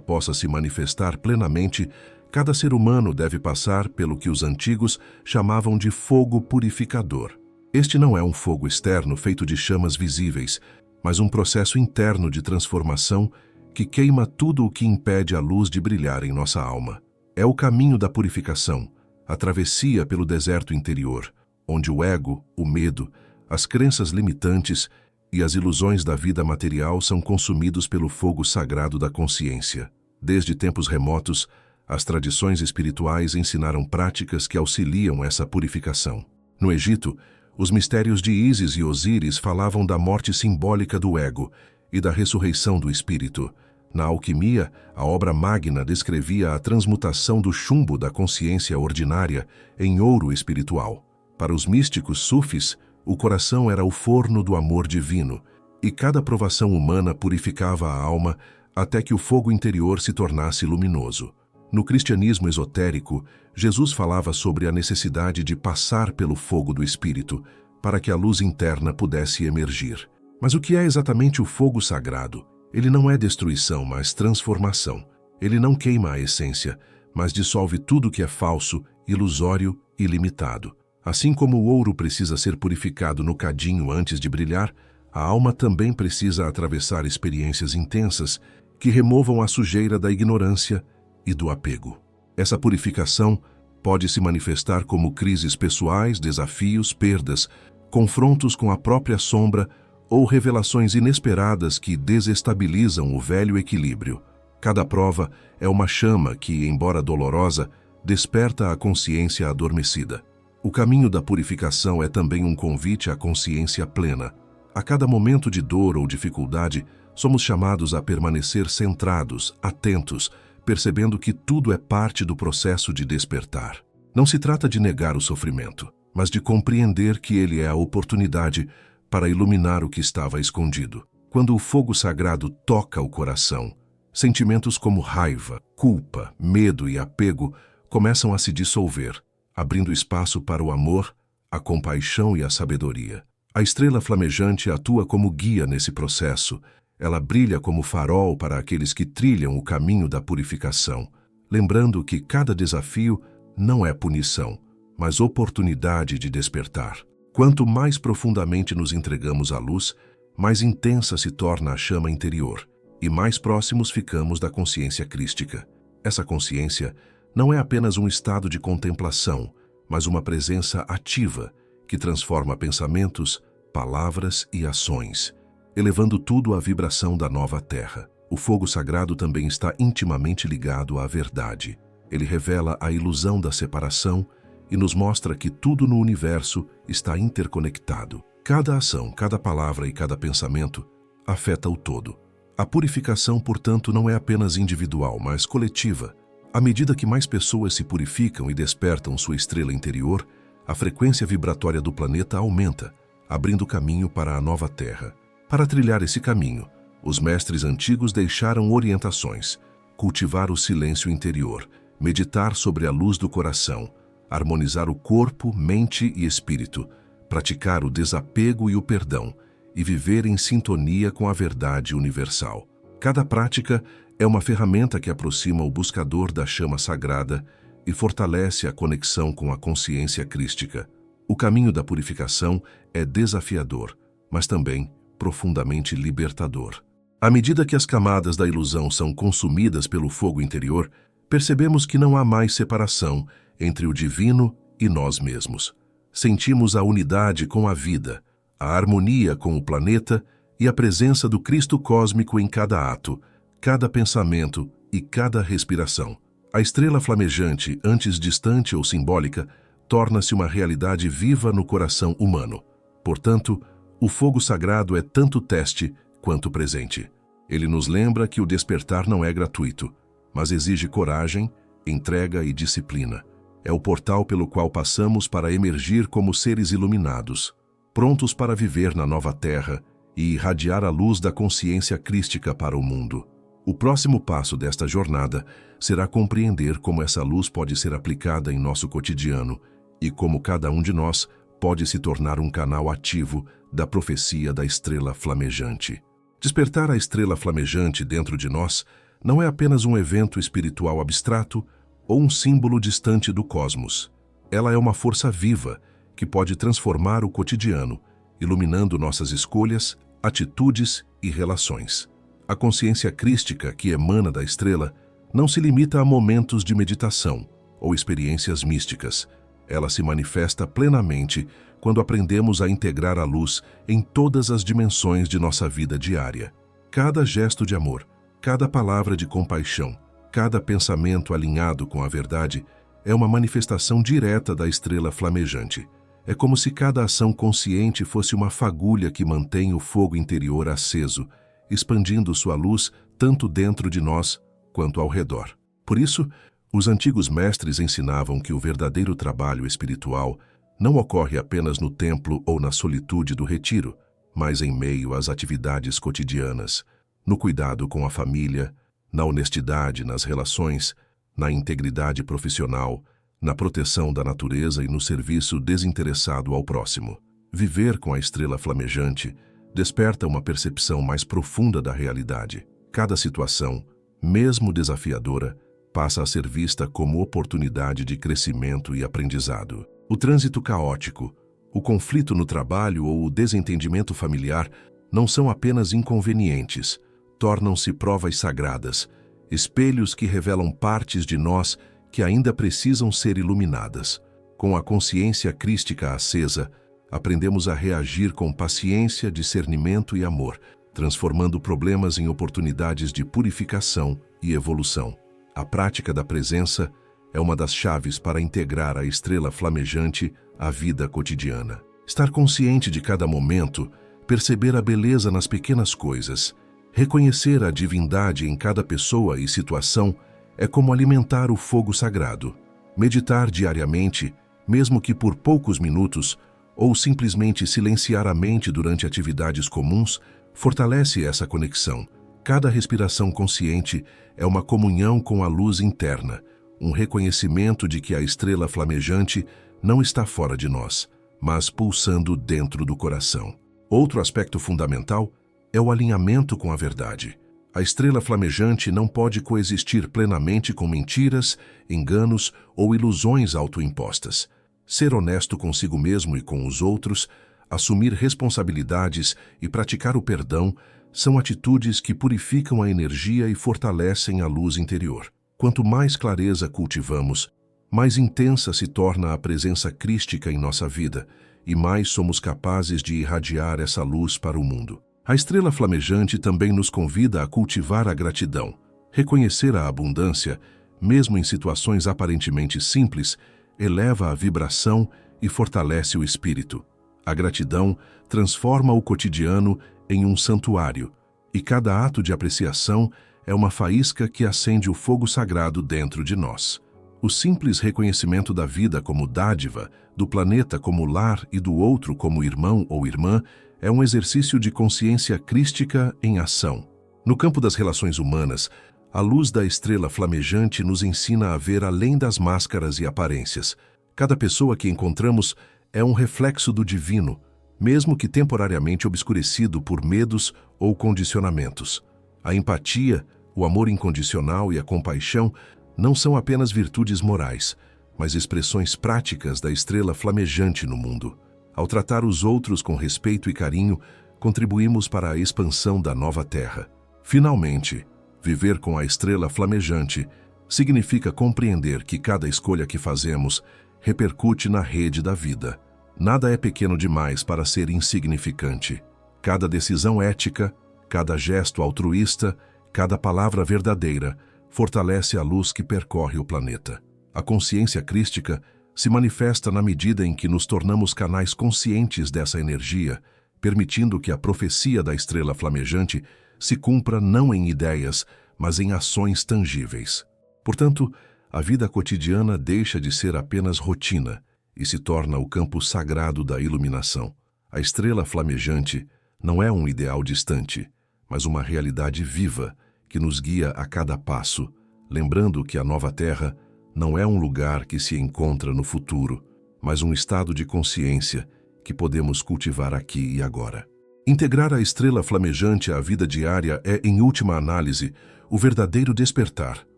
A: possa se manifestar plenamente, cada ser humano deve passar pelo que os antigos chamavam de fogo purificador. Este não é um fogo externo feito de chamas visíveis, mas um processo interno de transformação que queima tudo o que impede a luz de brilhar em nossa alma. É o caminho da purificação, a travessia pelo deserto interior, onde o ego, o medo, as crenças limitantes e as ilusões da vida material são consumidos pelo fogo sagrado da consciência. Desde tempos remotos, as tradições espirituais ensinaram práticas que auxiliam essa purificação. No Egito, os mistérios de Ísis e Osíris falavam da morte simbólica do ego e da ressurreição do espírito. Na alquimia, a obra magna descrevia a transmutação do chumbo da consciência ordinária em ouro espiritual. Para os místicos sufis, o coração era o forno do amor divino, e cada provação humana purificava a alma até que o fogo interior se tornasse luminoso. No cristianismo esotérico, Jesus falava sobre a necessidade de passar pelo fogo do Espírito para que a luz interna pudesse emergir. Mas o que é exatamente o fogo sagrado? Ele não é destruição, mas transformação. Ele não queima a essência, mas dissolve tudo que é falso, ilusório e limitado. Assim como o ouro precisa ser purificado no cadinho antes de brilhar, a alma também precisa atravessar experiências intensas que removam a sujeira da ignorância e do apego. Essa purificação pode se manifestar como crises pessoais, desafios, perdas, confrontos com a própria sombra ou revelações inesperadas que desestabilizam o velho equilíbrio. Cada prova é uma chama que, embora dolorosa, desperta a consciência adormecida. O caminho da purificação é também um convite à consciência plena. A cada momento de dor ou dificuldade, somos chamados a permanecer centrados, atentos, percebendo que tudo é parte do processo de despertar. Não se trata de negar o sofrimento, mas de compreender que ele é a oportunidade para iluminar o que estava escondido. Quando o fogo sagrado toca o coração, sentimentos como raiva, culpa, medo e apego começam a se dissolver, abrindo espaço para o amor, a compaixão e a sabedoria. A estrela flamejante atua como guia nesse processo. Ela brilha como farol para aqueles que trilham o caminho da purificação, lembrando que cada desafio não é punição, mas oportunidade de despertar. Quanto mais profundamente nos entregamos à luz, mais intensa se torna a chama interior e mais próximos ficamos da consciência crística. Essa consciência não é apenas um estado de contemplação, mas uma presença ativa que transforma pensamentos, palavras e ações, elevando tudo à vibração da nova terra. O fogo sagrado também está intimamente ligado à verdade. Ele revela a ilusão da separação e nos mostra que tudo no universo está interconectado. Cada ação, cada palavra e cada pensamento afeta o todo. A purificação, portanto, não é apenas individual, mas coletiva. À medida que mais pessoas se purificam e despertam sua estrela interior, a frequência vibratória do planeta aumenta, abrindo caminho para a nova Terra. Para trilhar esse caminho, os mestres antigos deixaram orientações: cultivar o silêncio interior, meditar sobre a luz do coração, harmonizar o corpo, mente e espírito, praticar o desapego e o perdão, e viver em sintonia com a verdade universal. Cada prática é uma ferramenta que aproxima o buscador da chama sagrada e fortalece a conexão com a consciência crística. O caminho da purificação é desafiador, mas também profundamente libertador. À medida que as camadas da ilusão são consumidas pelo fogo interior, percebemos que não há mais separação entre o divino e nós mesmos. Sentimos a unidade com a vida, a harmonia com o planeta e a presença do Cristo cósmico em cada ato, cada pensamento e cada respiração. A estrela flamejante, antes distante ou simbólica, torna-se uma realidade viva no coração humano. Portanto, o fogo sagrado é tanto teste quanto presente. Ele nos lembra que o despertar não é gratuito, mas exige coragem, entrega e disciplina. É o portal pelo qual passamos para emergir como seres iluminados, prontos para viver na nova terra e irradiar a luz da consciência crística para o mundo. O próximo passo desta jornada será compreender como essa luz pode ser aplicada em nosso cotidiano e como cada um de nós pode se tornar um canal ativo da profecia da estrela flamejante. Despertar a estrela flamejante dentro de nós não é apenas um evento espiritual abstrato ou um símbolo distante do cosmos. Ela é uma força viva que pode transformar o cotidiano, iluminando nossas escolhas, atitudes e relações. A consciência crística que emana da estrela não se limita a momentos de meditação ou experiências místicas. Ela se manifesta plenamente quando aprendemos a integrar a luz em todas as dimensões de nossa vida diária. Cada gesto de amor, cada palavra de compaixão, cada pensamento alinhado com a verdade é uma manifestação direta da estrela flamejante. É como se cada ação consciente fosse uma fagulha que mantém o fogo interior aceso, expandindo sua luz tanto dentro de nós quanto ao redor. Por isso, os antigos mestres ensinavam que o verdadeiro trabalho espiritual não ocorre apenas no templo ou na solitude do retiro, mas em meio às atividades cotidianas, no cuidado com a família, na honestidade nas relações, na integridade profissional, na proteção da natureza e no serviço desinteressado ao próximo. Viver com a estrela flamejante desperta uma percepção mais profunda da realidade. Cada situação, mesmo desafiadora, passa a ser vista como oportunidade de crescimento e aprendizado. O trânsito caótico, o conflito no trabalho ou o desentendimento familiar não são apenas inconvenientes, tornam-se provas sagradas, espelhos que revelam partes de nós que ainda precisam ser iluminadas. Com a consciência crística acesa, aprendemos a reagir com paciência, discernimento e amor, transformando problemas em oportunidades de purificação e evolução. A prática da presença é uma das chaves para integrar a estrela flamejante à vida cotidiana. Estar consciente de cada momento, perceber a beleza nas pequenas coisas, reconhecer a divindade em cada pessoa e situação é como alimentar o fogo sagrado. Meditar diariamente, mesmo que por poucos minutos, ou simplesmente silenciar a mente durante atividades comuns, fortalece essa conexão. Cada respiração consciente é uma comunhão com a luz interna, um reconhecimento de que a estrela flamejante não está fora de nós, mas pulsando dentro do coração. Outro aspecto fundamental é o alinhamento com a verdade. A estrela flamejante não pode coexistir plenamente com mentiras, enganos ou ilusões autoimpostas. Ser honesto consigo mesmo e com os outros, assumir responsabilidades e praticar o perdão são atitudes que purificam a energia e fortalecem a luz interior. Quanto mais clareza cultivamos, mais intensa se torna a presença crística em nossa vida e mais somos capazes de irradiar essa luz para o mundo. A estrela flamejante também nos convida a cultivar a gratidão. Reconhecer a abundância, mesmo em situações aparentemente simples, eleva a vibração e fortalece o espírito. A gratidão transforma o cotidiano em um santuário, e cada ato de apreciação é uma faísca que acende o fogo sagrado dentro de nós. O simples reconhecimento da vida como dádiva, do planeta como lar e do outro como irmão ou irmã é um exercício de consciência crística em ação. No campo das relações humanas, a luz da estrela flamejante nos ensina a ver além das máscaras e aparências. Cada pessoa que encontramos é um reflexo do divino, mesmo que temporariamente obscurecido por medos ou condicionamentos. A empatia, o amor incondicional e a compaixão não são apenas virtudes morais, mas expressões práticas da estrela flamejante no mundo. Ao tratar os outros com respeito e carinho, contribuímos para a expansão da nova Terra. Finalmente, viver com a estrela flamejante significa compreender que cada escolha que fazemos repercute na rede da vida. Nada é pequeno demais para ser insignificante. Cada decisão ética, cada gesto altruísta, cada palavra verdadeira fortalece a luz que percorre o planeta. A consciência crística se manifesta na medida em que nos tornamos canais conscientes dessa energia, permitindo que a profecia da estrela flamejante se cumpra não em ideias, mas em ações tangíveis. Portanto, a vida cotidiana deixa de ser apenas rotina e se torna o campo sagrado da iluminação. A estrela flamejante não é um ideal distante, mas uma realidade viva que nos guia a cada passo, lembrando que a nova Terra não é um lugar que se encontra no futuro, mas um estado de consciência que podemos cultivar aqui e agora. Integrar a estrela flamejante à vida diária é, em última análise, o verdadeiro despertar,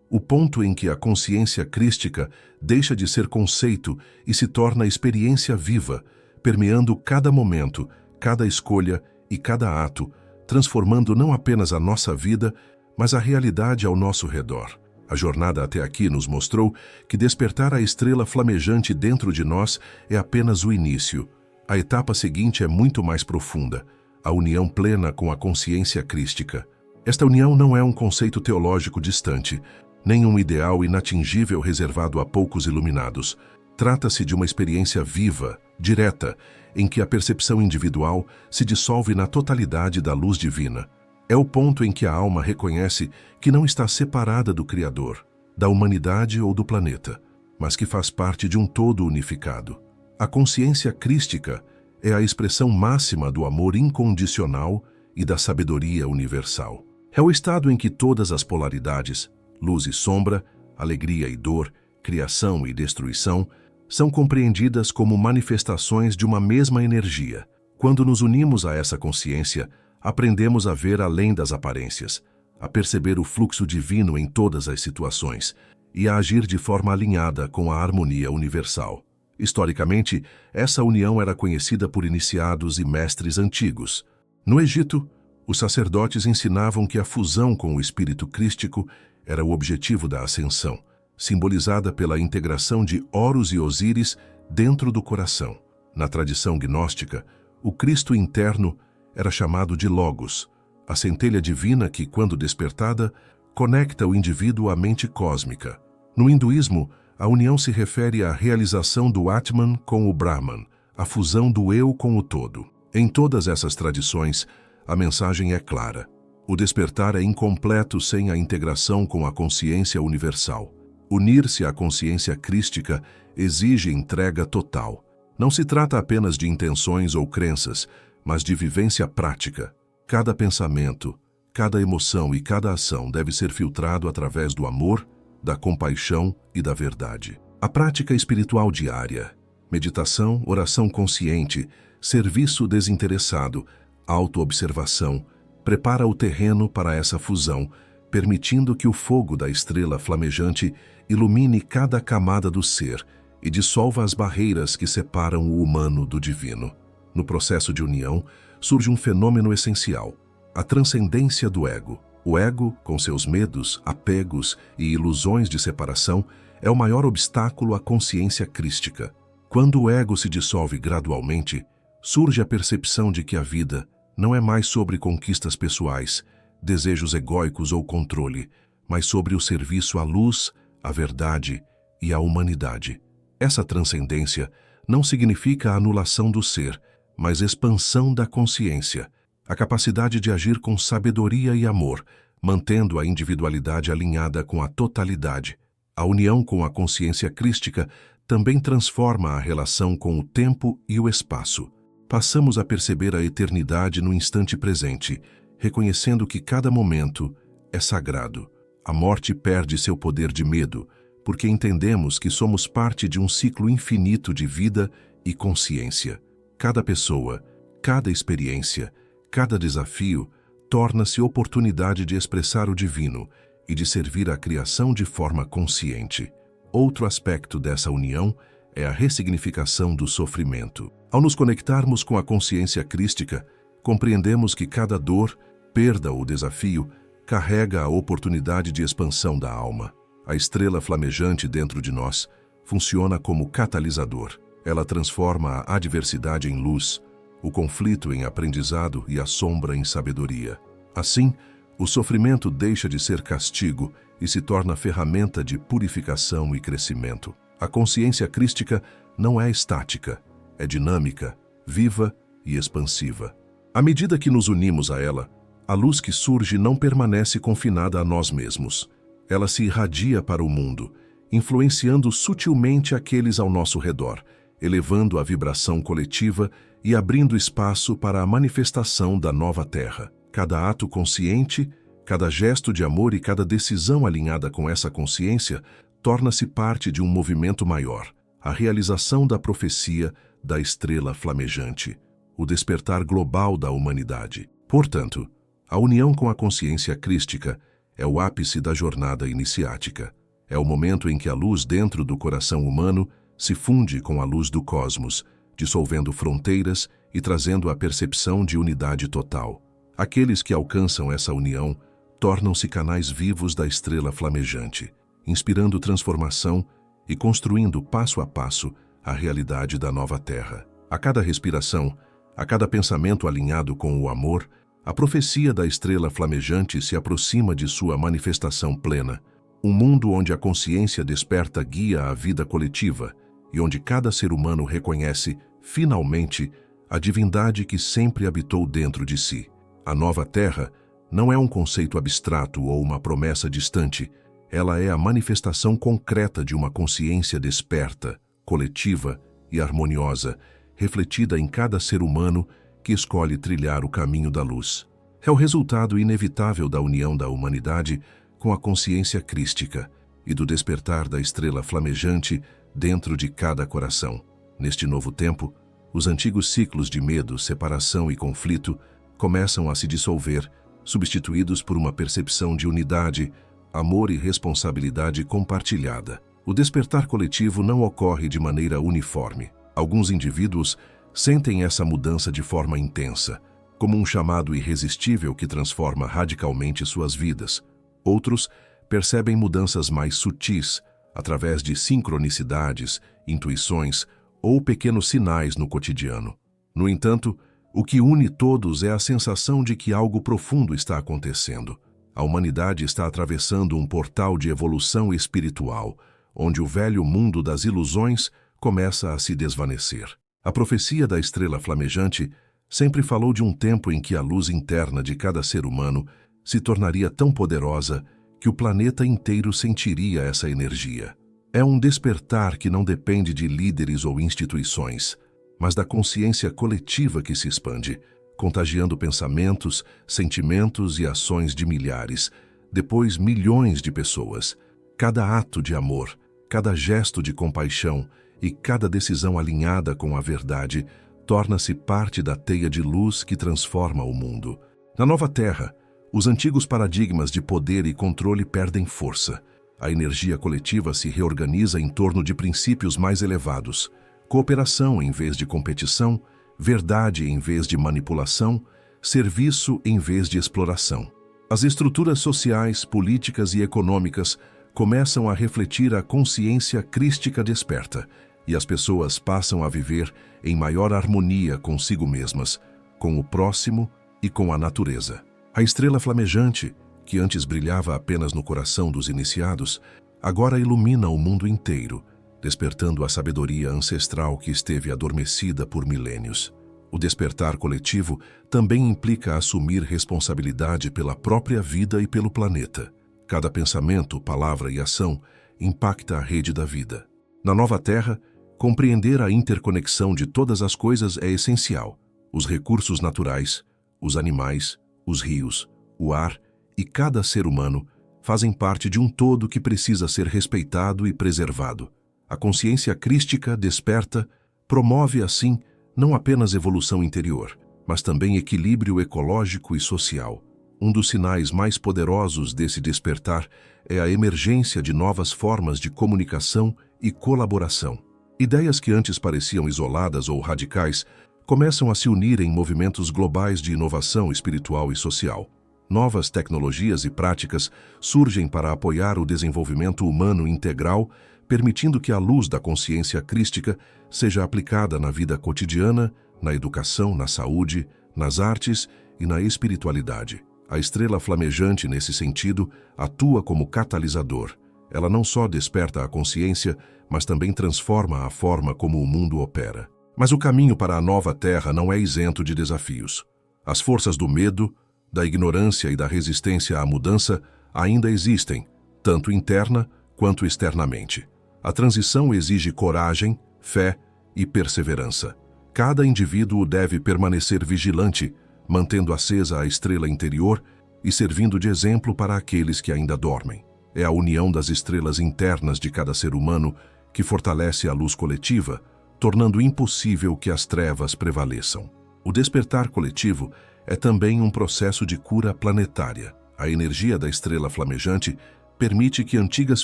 A: o ponto em que a consciência crística deixa de ser conceito e se torna experiência viva, permeando cada momento, cada escolha e cada ato, transformando não apenas a nossa vida, mas a realidade ao nosso redor. A jornada até aqui nos mostrou que despertar a estrela flamejante dentro de nós é apenas o início. A etapa seguinte é muito mais profunda, a união plena com a consciência crística. Esta união não é um conceito teológico distante, nem um ideal inatingível reservado a poucos iluminados. Trata-se de uma experiência viva, direta, em que a percepção individual se dissolve na totalidade da luz divina. É o ponto em que a alma reconhece que não está separada do Criador, da humanidade ou do planeta, mas que faz parte de um todo unificado. A consciência crística é a expressão máxima do amor incondicional e da sabedoria universal. É o estado em que todas as polaridades, luz e sombra, alegria e dor, criação e destruição, são compreendidas como manifestações de uma mesma energia. Quando nos unimos a essa consciência, aprendemos a ver além das aparências, a perceber o fluxo divino em todas as situações e a agir de forma alinhada com a harmonia universal. Historicamente, essa união era conhecida por iniciados e mestres antigos. No Egito, os sacerdotes ensinavam que a fusão com o espírito crístico era o objetivo da ascensão, simbolizada pela integração de Horus e Osíris dentro do coração. Na tradição gnóstica, o Cristo interno era chamado de Logos, a centelha divina que, quando despertada, conecta o indivíduo à mente cósmica. No hinduísmo, a união se refere à realização do Atman com o Brahman, a fusão do eu com o todo. Em todas essas tradições, a mensagem é clara. O despertar é incompleto sem a integração com a consciência universal. Unir-se à consciência crística exige entrega total. Não se trata apenas de intenções ou crenças, mas de vivência prática. Cada pensamento, cada emoção e cada ação deve ser filtrado através do amor, da compaixão e da verdade. A prática espiritual diária, meditação, oração consciente, serviço desinteressado, autoobservação, prepara o terreno para essa fusão, permitindo que o fogo da estrela flamejante ilumine cada camada do ser e dissolva as barreiras que separam o humano do divino. No processo de união, surge um fenômeno essencial, a transcendência do ego. O ego, com seus medos, apegos e ilusões de separação, é o maior obstáculo à consciência crística. Quando o ego se dissolve gradualmente, surge a percepção de que a vida não é mais sobre conquistas pessoais, desejos egóicos ou controle, mas sobre o serviço à luz, à verdade e à humanidade. Essa transcendência não significa a anulação do ser, mas expansão da consciência, a capacidade de agir com sabedoria e amor, mantendo a individualidade alinhada com a totalidade. A união com a consciência crística também transforma a relação com o tempo e o espaço. Passamos a perceber a eternidade no instante presente, reconhecendo que cada momento é sagrado. A morte perde seu poder de medo, porque entendemos que somos parte de um ciclo infinito de vida e consciência. Cada pessoa, cada experiência, cada desafio torna-se oportunidade de expressar o divino e de servir à criação de forma consciente. Outro aspecto dessa união é a ressignificação do sofrimento. Ao nos conectarmos com a consciência crística, compreendemos que cada dor, perda ou desafio carrega a oportunidade de expansão da alma. A estrela flamejante dentro de nós funciona como catalisador. Ela transforma a adversidade em luz, o conflito em aprendizado e a sombra em sabedoria. Assim, o sofrimento deixa de ser castigo e se torna ferramenta de purificação e crescimento. A consciência crística não é estática, é dinâmica, viva e expansiva. À medida que nos unimos a ela, a luz que surge não permanece confinada a nós mesmos. Ela se irradia para o mundo, influenciando sutilmente aqueles ao nosso redor, elevando a vibração coletiva e abrindo espaço para a manifestação da nova Terra. Cada ato consciente, cada gesto de amor e cada decisão alinhada com essa consciência torna-se parte de um movimento maior, a realização da profecia da estrela flamejante, o despertar global da humanidade. Portanto, a união com a consciência crística é o ápice da jornada iniciática. É o momento em que a luz dentro do coração humano se funde com a luz do cosmos, dissolvendo fronteiras e trazendo a percepção de unidade total. Aqueles que alcançam essa união tornam-se canais vivos da estrela flamejante, inspirando transformação e construindo passo a passo a realidade da nova Terra. A cada respiração, a cada pensamento alinhado com o amor, a profecia da estrela flamejante se aproxima de sua manifestação plena, um mundo onde a consciência desperta guia a vida coletiva e onde cada ser humano reconhece, finalmente, a divindade que sempre habitou dentro de si. A nova Terra não é um conceito abstrato ou uma promessa distante, ela é a manifestação concreta de uma consciência desperta, coletiva e harmoniosa, refletida em cada ser humano que escolhe trilhar o caminho da luz. É o resultado inevitável da união da humanidade com a consciência crística e do despertar da estrela flamejante dentro de cada coração. Neste novo tempo, os antigos ciclos de medo, separação e conflito começam a se dissolver, substituídos por uma percepção de unidade, amor e responsabilidade compartilhada. O despertar coletivo não ocorre de maneira uniforme. Alguns indivíduos sentem essa mudança de forma intensa, como um chamado irresistível que transforma radicalmente suas vidas. Outros percebem mudanças mais sutis, através de sincronicidades, intuições ou pequenos sinais no cotidiano. No entanto, o que une todos é a sensação de que algo profundo está acontecendo. A humanidade está atravessando um portal de evolução espiritual, onde o velho mundo das ilusões começa a se desvanecer. A profecia da estrela flamejante sempre falou de um tempo em que a luz interna de cada ser humano se tornaria tão poderosa que o planeta inteiro sentiria essa energia. É um despertar que não depende de líderes ou instituições, mas da consciência coletiva que se expande, contagiando pensamentos, sentimentos e ações de milhares, depois milhões de pessoas. Cada ato de amor, cada gesto de compaixão e cada decisão alinhada com a verdade torna-se parte da teia de luz que transforma o mundo. Na nova Terra, os antigos paradigmas de poder e controle perdem força. A energia coletiva se reorganiza em torno de princípios mais elevados: cooperação em vez de competição, verdade em vez de manipulação, serviço em vez de exploração. As estruturas sociais, políticas e econômicas começam a refletir a consciência crística desperta, e as pessoas passam a viver em maior harmonia consigo mesmas, com o próximo e com a natureza. A estrela flamejante, que antes brilhava apenas no coração dos iniciados, agora ilumina o mundo inteiro, despertando a sabedoria ancestral que esteve adormecida por milênios. O despertar coletivo também implica assumir responsabilidade pela própria vida e pelo planeta. Cada pensamento, palavra e ação impacta a rede da vida. Na nova Terra, compreender a interconexão de todas as coisas é essencial. Os recursos naturais, os animais, os rios, o ar e cada ser humano fazem parte de um todo que precisa ser respeitado e preservado. A consciência crística desperta promove, assim, não apenas evolução interior, mas também equilíbrio ecológico e social. Um dos sinais mais poderosos desse despertar é a emergência de novas formas de comunicação e colaboração. Ideias que antes pareciam isoladas ou radicais começam a se unir em movimentos globais de inovação espiritual e social. Novas tecnologias e práticas surgem para apoiar o desenvolvimento humano integral, permitindo que a luz da consciência crística seja aplicada na vida cotidiana, na educação, na saúde, nas artes e na espiritualidade. A estrela flamejante, nesse sentido, atua como catalisador. Ela não só desperta a consciência, mas também transforma a forma como o mundo opera. Mas o caminho para a nova Terra não é isento de desafios. As forças do medo, da ignorância e da resistência à mudança ainda existem, tanto interna quanto externamente. A transição exige coragem, fé e perseverança. Cada indivíduo deve permanecer vigilante, mantendo acesa a estrela interior e servindo de exemplo para aqueles que ainda dormem. É a união das estrelas internas de cada ser humano que fortalece a luz coletiva, tornando impossível que as trevas prevaleçam. O despertar coletivo é também um processo de cura planetária. A energia da estrela flamejante permite que antigas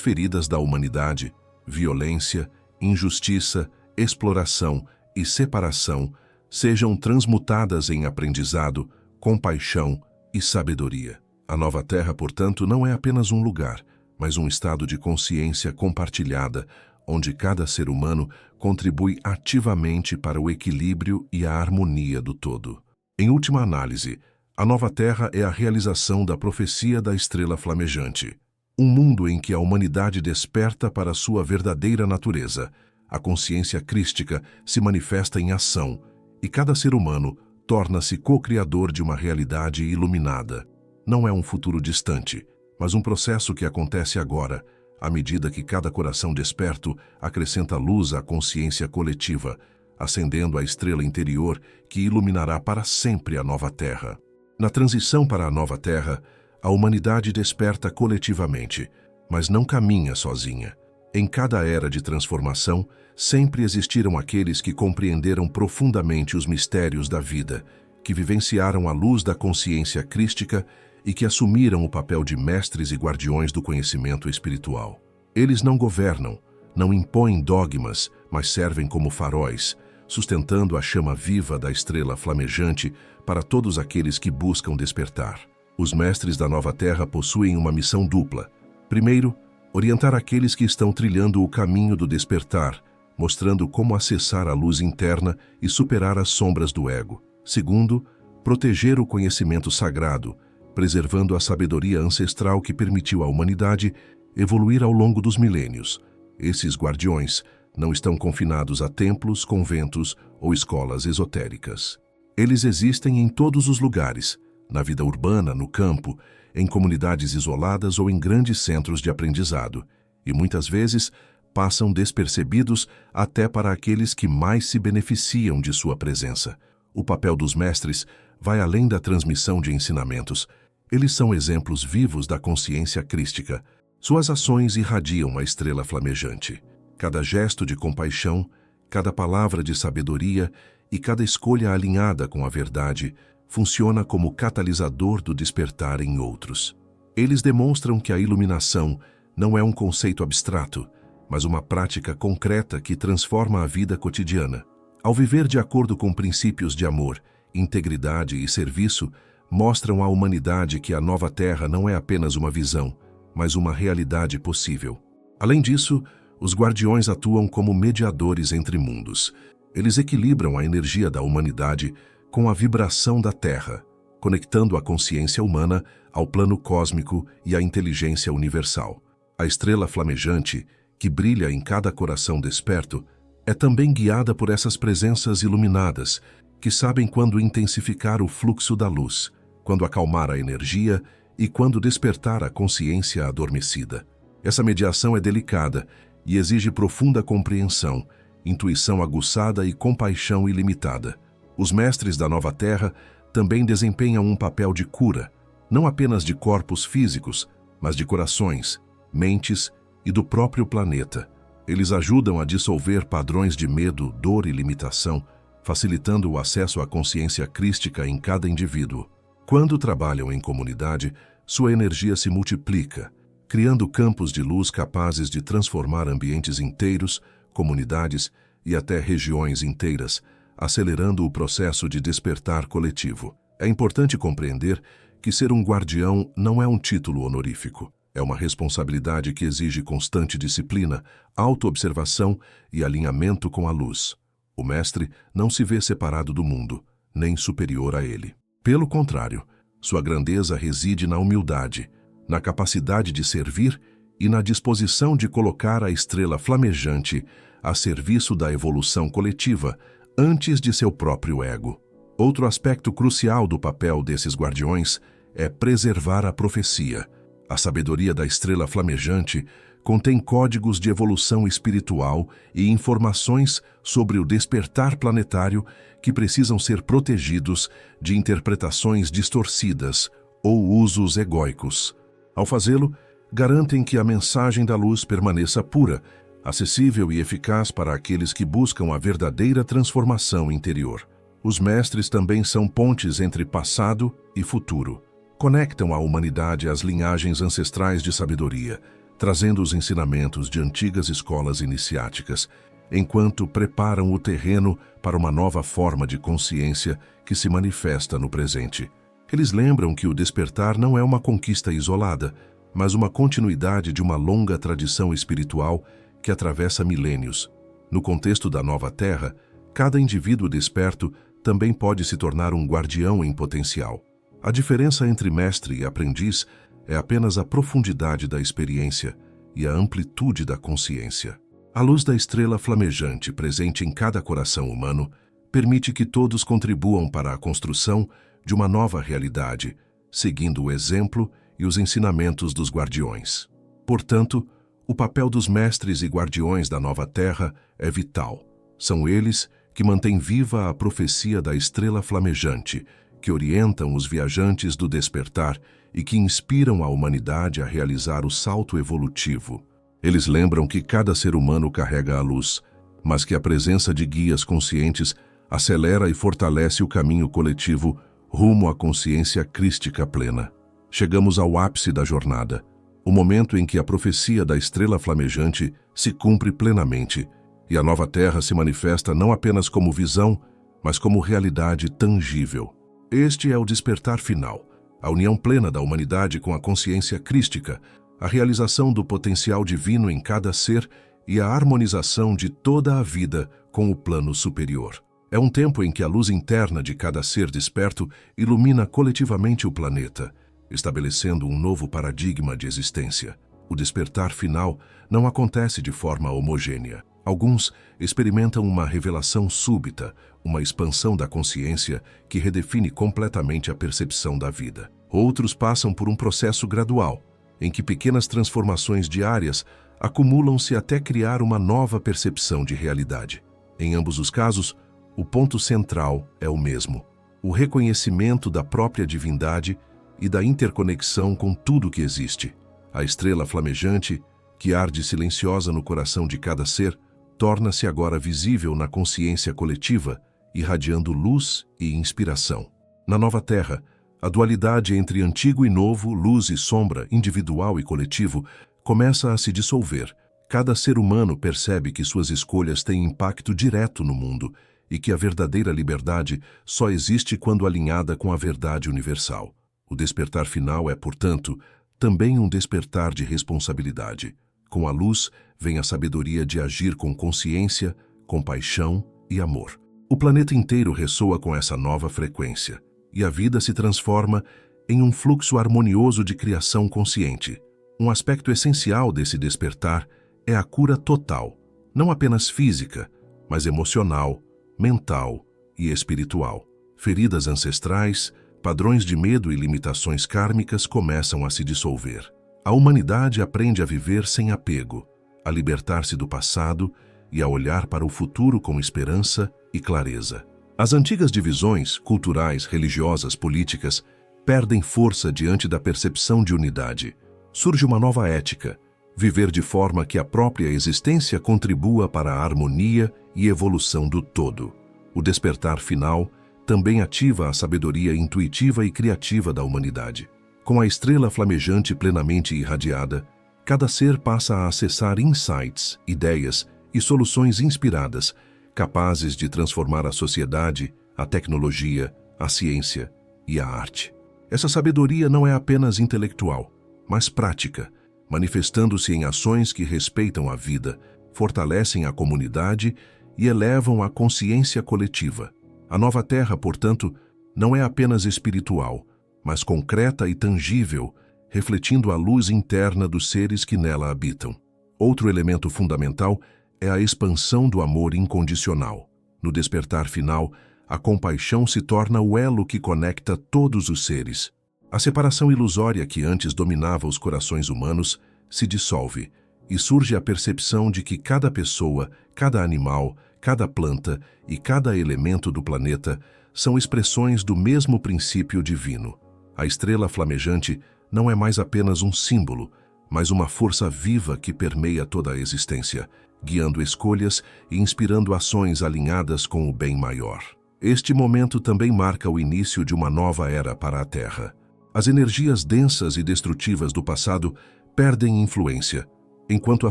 A: feridas da humanidade, violência, injustiça, exploração e separação, sejam transmutadas em aprendizado, compaixão e sabedoria. A nova Terra, portanto, não é apenas um lugar, mas um estado de consciência compartilhada, onde cada ser humano contribui ativamente para o equilíbrio e a harmonia do todo. Em última análise, a nova Terra é a realização da profecia da estrela flamejante. Um mundo em que a humanidade desperta para sua verdadeira natureza. A consciência crística se manifesta em ação, e cada ser humano torna-se co-criador de uma realidade iluminada. Não é um futuro distante, mas um processo que acontece agora, à medida que cada coração desperto acrescenta luz à consciência coletiva, acendendo a estrela interior que iluminará para sempre a nova Terra. Na transição para a nova Terra, a humanidade desperta coletivamente, mas não caminha sozinha. Em cada era de transformação, sempre existiram aqueles que compreenderam profundamente os mistérios da vida, que vivenciaram a luz da consciência crística e que assumiram o papel de mestres e guardiões do conhecimento espiritual. Eles não governam, não impõem dogmas, mas servem como faróis, sustentando a chama viva da estrela flamejante para todos aqueles que buscam despertar. Os mestres da nova Terra possuem uma missão dupla. Primeiro, orientar aqueles que estão trilhando o caminho do despertar, mostrando como acessar a luz interna e superar as sombras do ego. Segundo, proteger o conhecimento sagrado, preservando a sabedoria ancestral que permitiu à humanidade evoluir ao longo dos milênios. Esses guardiões não estão confinados a templos, conventos ou escolas esotéricas. Eles existem em todos os lugares, na vida urbana, no campo, em comunidades isoladas ou em grandes centros de aprendizado, e muitas vezes passam despercebidos até para aqueles que mais se beneficiam de sua presença. O papel dos mestres vai além da transmissão de ensinamentos. Eles são exemplos vivos da consciência crística. Suas ações irradiam a estrela flamejante. Cada gesto de compaixão, cada palavra de sabedoria e cada escolha alinhada com a verdade funciona como catalisador do despertar em outros. Eles demonstram que a iluminação não é um conceito abstrato, mas uma prática concreta que transforma a vida cotidiana. Ao viver de acordo com princípios de amor, integridade e serviço, mostram à humanidade que a nova Terra não é apenas uma visão, mas uma realidade possível. Além disso, os guardiões atuam como mediadores entre mundos. Eles equilibram a energia da humanidade com a vibração da Terra, conectando a consciência humana ao plano cósmico e à inteligência universal. A estrela flamejante, que brilha em cada coração desperto, é também guiada por essas presenças iluminadas, que sabem quando intensificar o fluxo da luz, quando acalmar a energia e quando despertar a consciência adormecida. Essa mediação é delicada e exige profunda compreensão, intuição aguçada e compaixão ilimitada. Os mestres da nova Terra também desempenham um papel de cura, não apenas de corpos físicos, mas de corações, mentes e do próprio planeta. Eles ajudam a dissolver padrões de medo, dor e limitação, facilitando o acesso à consciência crística em cada indivíduo. Quando trabalham em comunidade, sua energia se multiplica, criando campos de luz capazes de transformar ambientes inteiros, comunidades e até regiões inteiras, acelerando o processo de despertar coletivo. É importante compreender que ser um guardião não é um título honorífico. É uma responsabilidade que exige constante disciplina, autoobservação e alinhamento com a luz. O mestre não se vê separado do mundo, nem superior a ele. Pelo contrário, sua grandeza reside na humildade, na capacidade de servir e na disposição de colocar a estrela flamejante a serviço da evolução coletiva, antes de seu próprio ego. Outro aspecto crucial do papel desses guardiões é preservar a profecia. A sabedoria da estrela flamejante contém códigos de evolução espiritual e informações sobre o despertar planetário que precisam ser protegidos de interpretações distorcidas ou usos egóicos. Ao fazê-lo, garantem que a mensagem da luz permaneça pura, acessível e eficaz para aqueles que buscam a verdadeira transformação interior. Os mestres também são pontes entre passado e futuro. Conectam a humanidade às linhagens ancestrais de sabedoria, trazendo os ensinamentos de antigas escolas iniciáticas, enquanto preparam o terreno para uma nova forma de consciência que se manifesta no presente. Eles lembram que o despertar não é uma conquista isolada, mas uma continuidade de uma longa tradição espiritual que atravessa milênios. No contexto da nova Terra, cada indivíduo desperto também pode se tornar um guardião em potencial. A diferença entre mestre e aprendiz é apenas a profundidade da experiência e a amplitude da consciência. A luz da estrela flamejante presente em cada coração humano permite que todos contribuam para a construção de uma nova realidade, seguindo o exemplo e os ensinamentos dos guardiões. Portanto, o papel dos mestres e guardiões da nova Terra é vital. São eles que mantêm viva a profecia da estrela flamejante, que orientam os viajantes do despertar e que inspiram a humanidade a realizar o salto evolutivo. Eles lembram que cada ser humano carrega a luz, mas que a presença de guias conscientes acelera e fortalece o caminho coletivo rumo à consciência crística plena. Chegamos ao ápice da jornada, o momento em que a profecia da estrela flamejante se cumpre plenamente e a nova Terra se manifesta não apenas como visão, mas como realidade tangível. Este é o despertar final, a união plena da humanidade com a consciência crística, a realização do potencial divino em cada ser e a harmonização de toda a vida com o plano superior. É um tempo em que a luz interna de cada ser desperto ilumina coletivamente o planeta, estabelecendo um novo paradigma de existência. O despertar final não acontece de forma homogênea. Alguns experimentam uma revelação súbita, uma expansão da consciência que redefine completamente a percepção da vida. Outros passam por um processo gradual, em que pequenas transformações diárias acumulam-se até criar uma nova percepção de realidade. Em ambos os casos, o ponto central é o mesmo: o reconhecimento da própria divindade e da interconexão com tudo que existe. A estrela flamejante, que arde silenciosa no coração de cada ser, torna-se agora visível na consciência coletiva, irradiando luz e inspiração. Na nova Terra, a dualidade entre antigo e novo, luz e sombra, individual e coletivo, começa a se dissolver. Cada ser humano percebe que suas escolhas têm impacto direto no mundo e que a verdadeira liberdade só existe quando alinhada com a verdade universal. O despertar final é, portanto, também um despertar de responsabilidade. Com a luz, vem a sabedoria de agir com consciência, compaixão e amor. O planeta inteiro ressoa com essa nova frequência, e a vida se transforma em um fluxo harmonioso de criação consciente. Um aspecto essencial desse despertar é a cura total, não apenas física, mas emocional, mental e espiritual. Feridas ancestrais, padrões de medo e limitações kármicas começam a se dissolver. A humanidade aprende a viver sem apego, a libertar-se do passado e a olhar para o futuro com esperança e clareza. As antigas divisões culturais, religiosas, políticas perdem força diante da percepção de unidade. Surge uma nova ética: viver de forma que a própria existência contribua para a harmonia e evolução do todo. O despertar final também ativa a sabedoria intuitiva e criativa da humanidade. Com a estrela flamejante plenamente irradiada, cada ser passa a acessar insights, ideias e soluções inspiradas, capazes de transformar a sociedade, a tecnologia, a ciência e a arte. Essa sabedoria não é apenas intelectual, mas prática, manifestando-se em ações que respeitam a vida, fortalecem a comunidade e elevam a consciência coletiva. A nova Terra, portanto, não é apenas espiritual, mas concreta e tangível, refletindo a luz interna dos seres que nela habitam. Outro elemento fundamental é a expansão do amor incondicional. No despertar final, a compaixão se torna o elo que conecta todos os seres. A separação ilusória que antes dominava os corações humanos se dissolve e surge a percepção de que cada pessoa, cada animal, cada planta e cada elemento do planeta são expressões do mesmo princípio divino. A estrela flamejante não é mais apenas um símbolo, mas uma força viva que permeia toda a existência, guiando escolhas e inspirando ações alinhadas com o bem maior. Este momento também marca o início de uma nova era para a Terra. As energias densas e destrutivas do passado perdem influência, enquanto a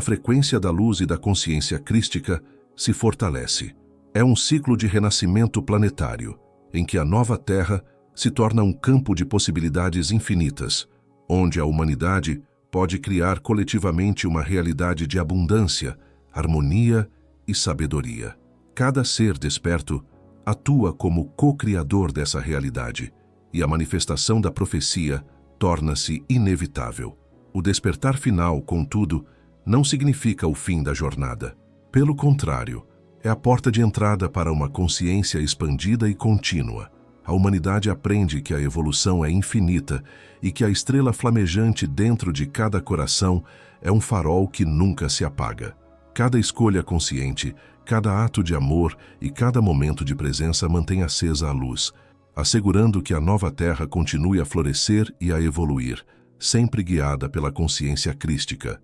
A: frequência da luz e da consciência crística se fortalece. É um ciclo de renascimento planetário, em que a nova Terra se torna um campo de possibilidades infinitas, onde a humanidade pode criar coletivamente uma realidade de abundância, harmonia e sabedoria. Cada ser desperto atua como co-criador dessa realidade, e a manifestação da profecia torna-se inevitável. O despertar final, contudo, não significa o fim da jornada. Pelo contrário, é a porta de entrada para uma consciência expandida e contínua. A humanidade aprende que a evolução é infinita e que a estrela flamejante dentro de cada coração é um farol que nunca se apaga. Cada escolha consciente, cada ato de amor e cada momento de presença mantém acesa a luz, assegurando que a nova Terra continue a florescer e a evoluir, sempre guiada pela consciência crística.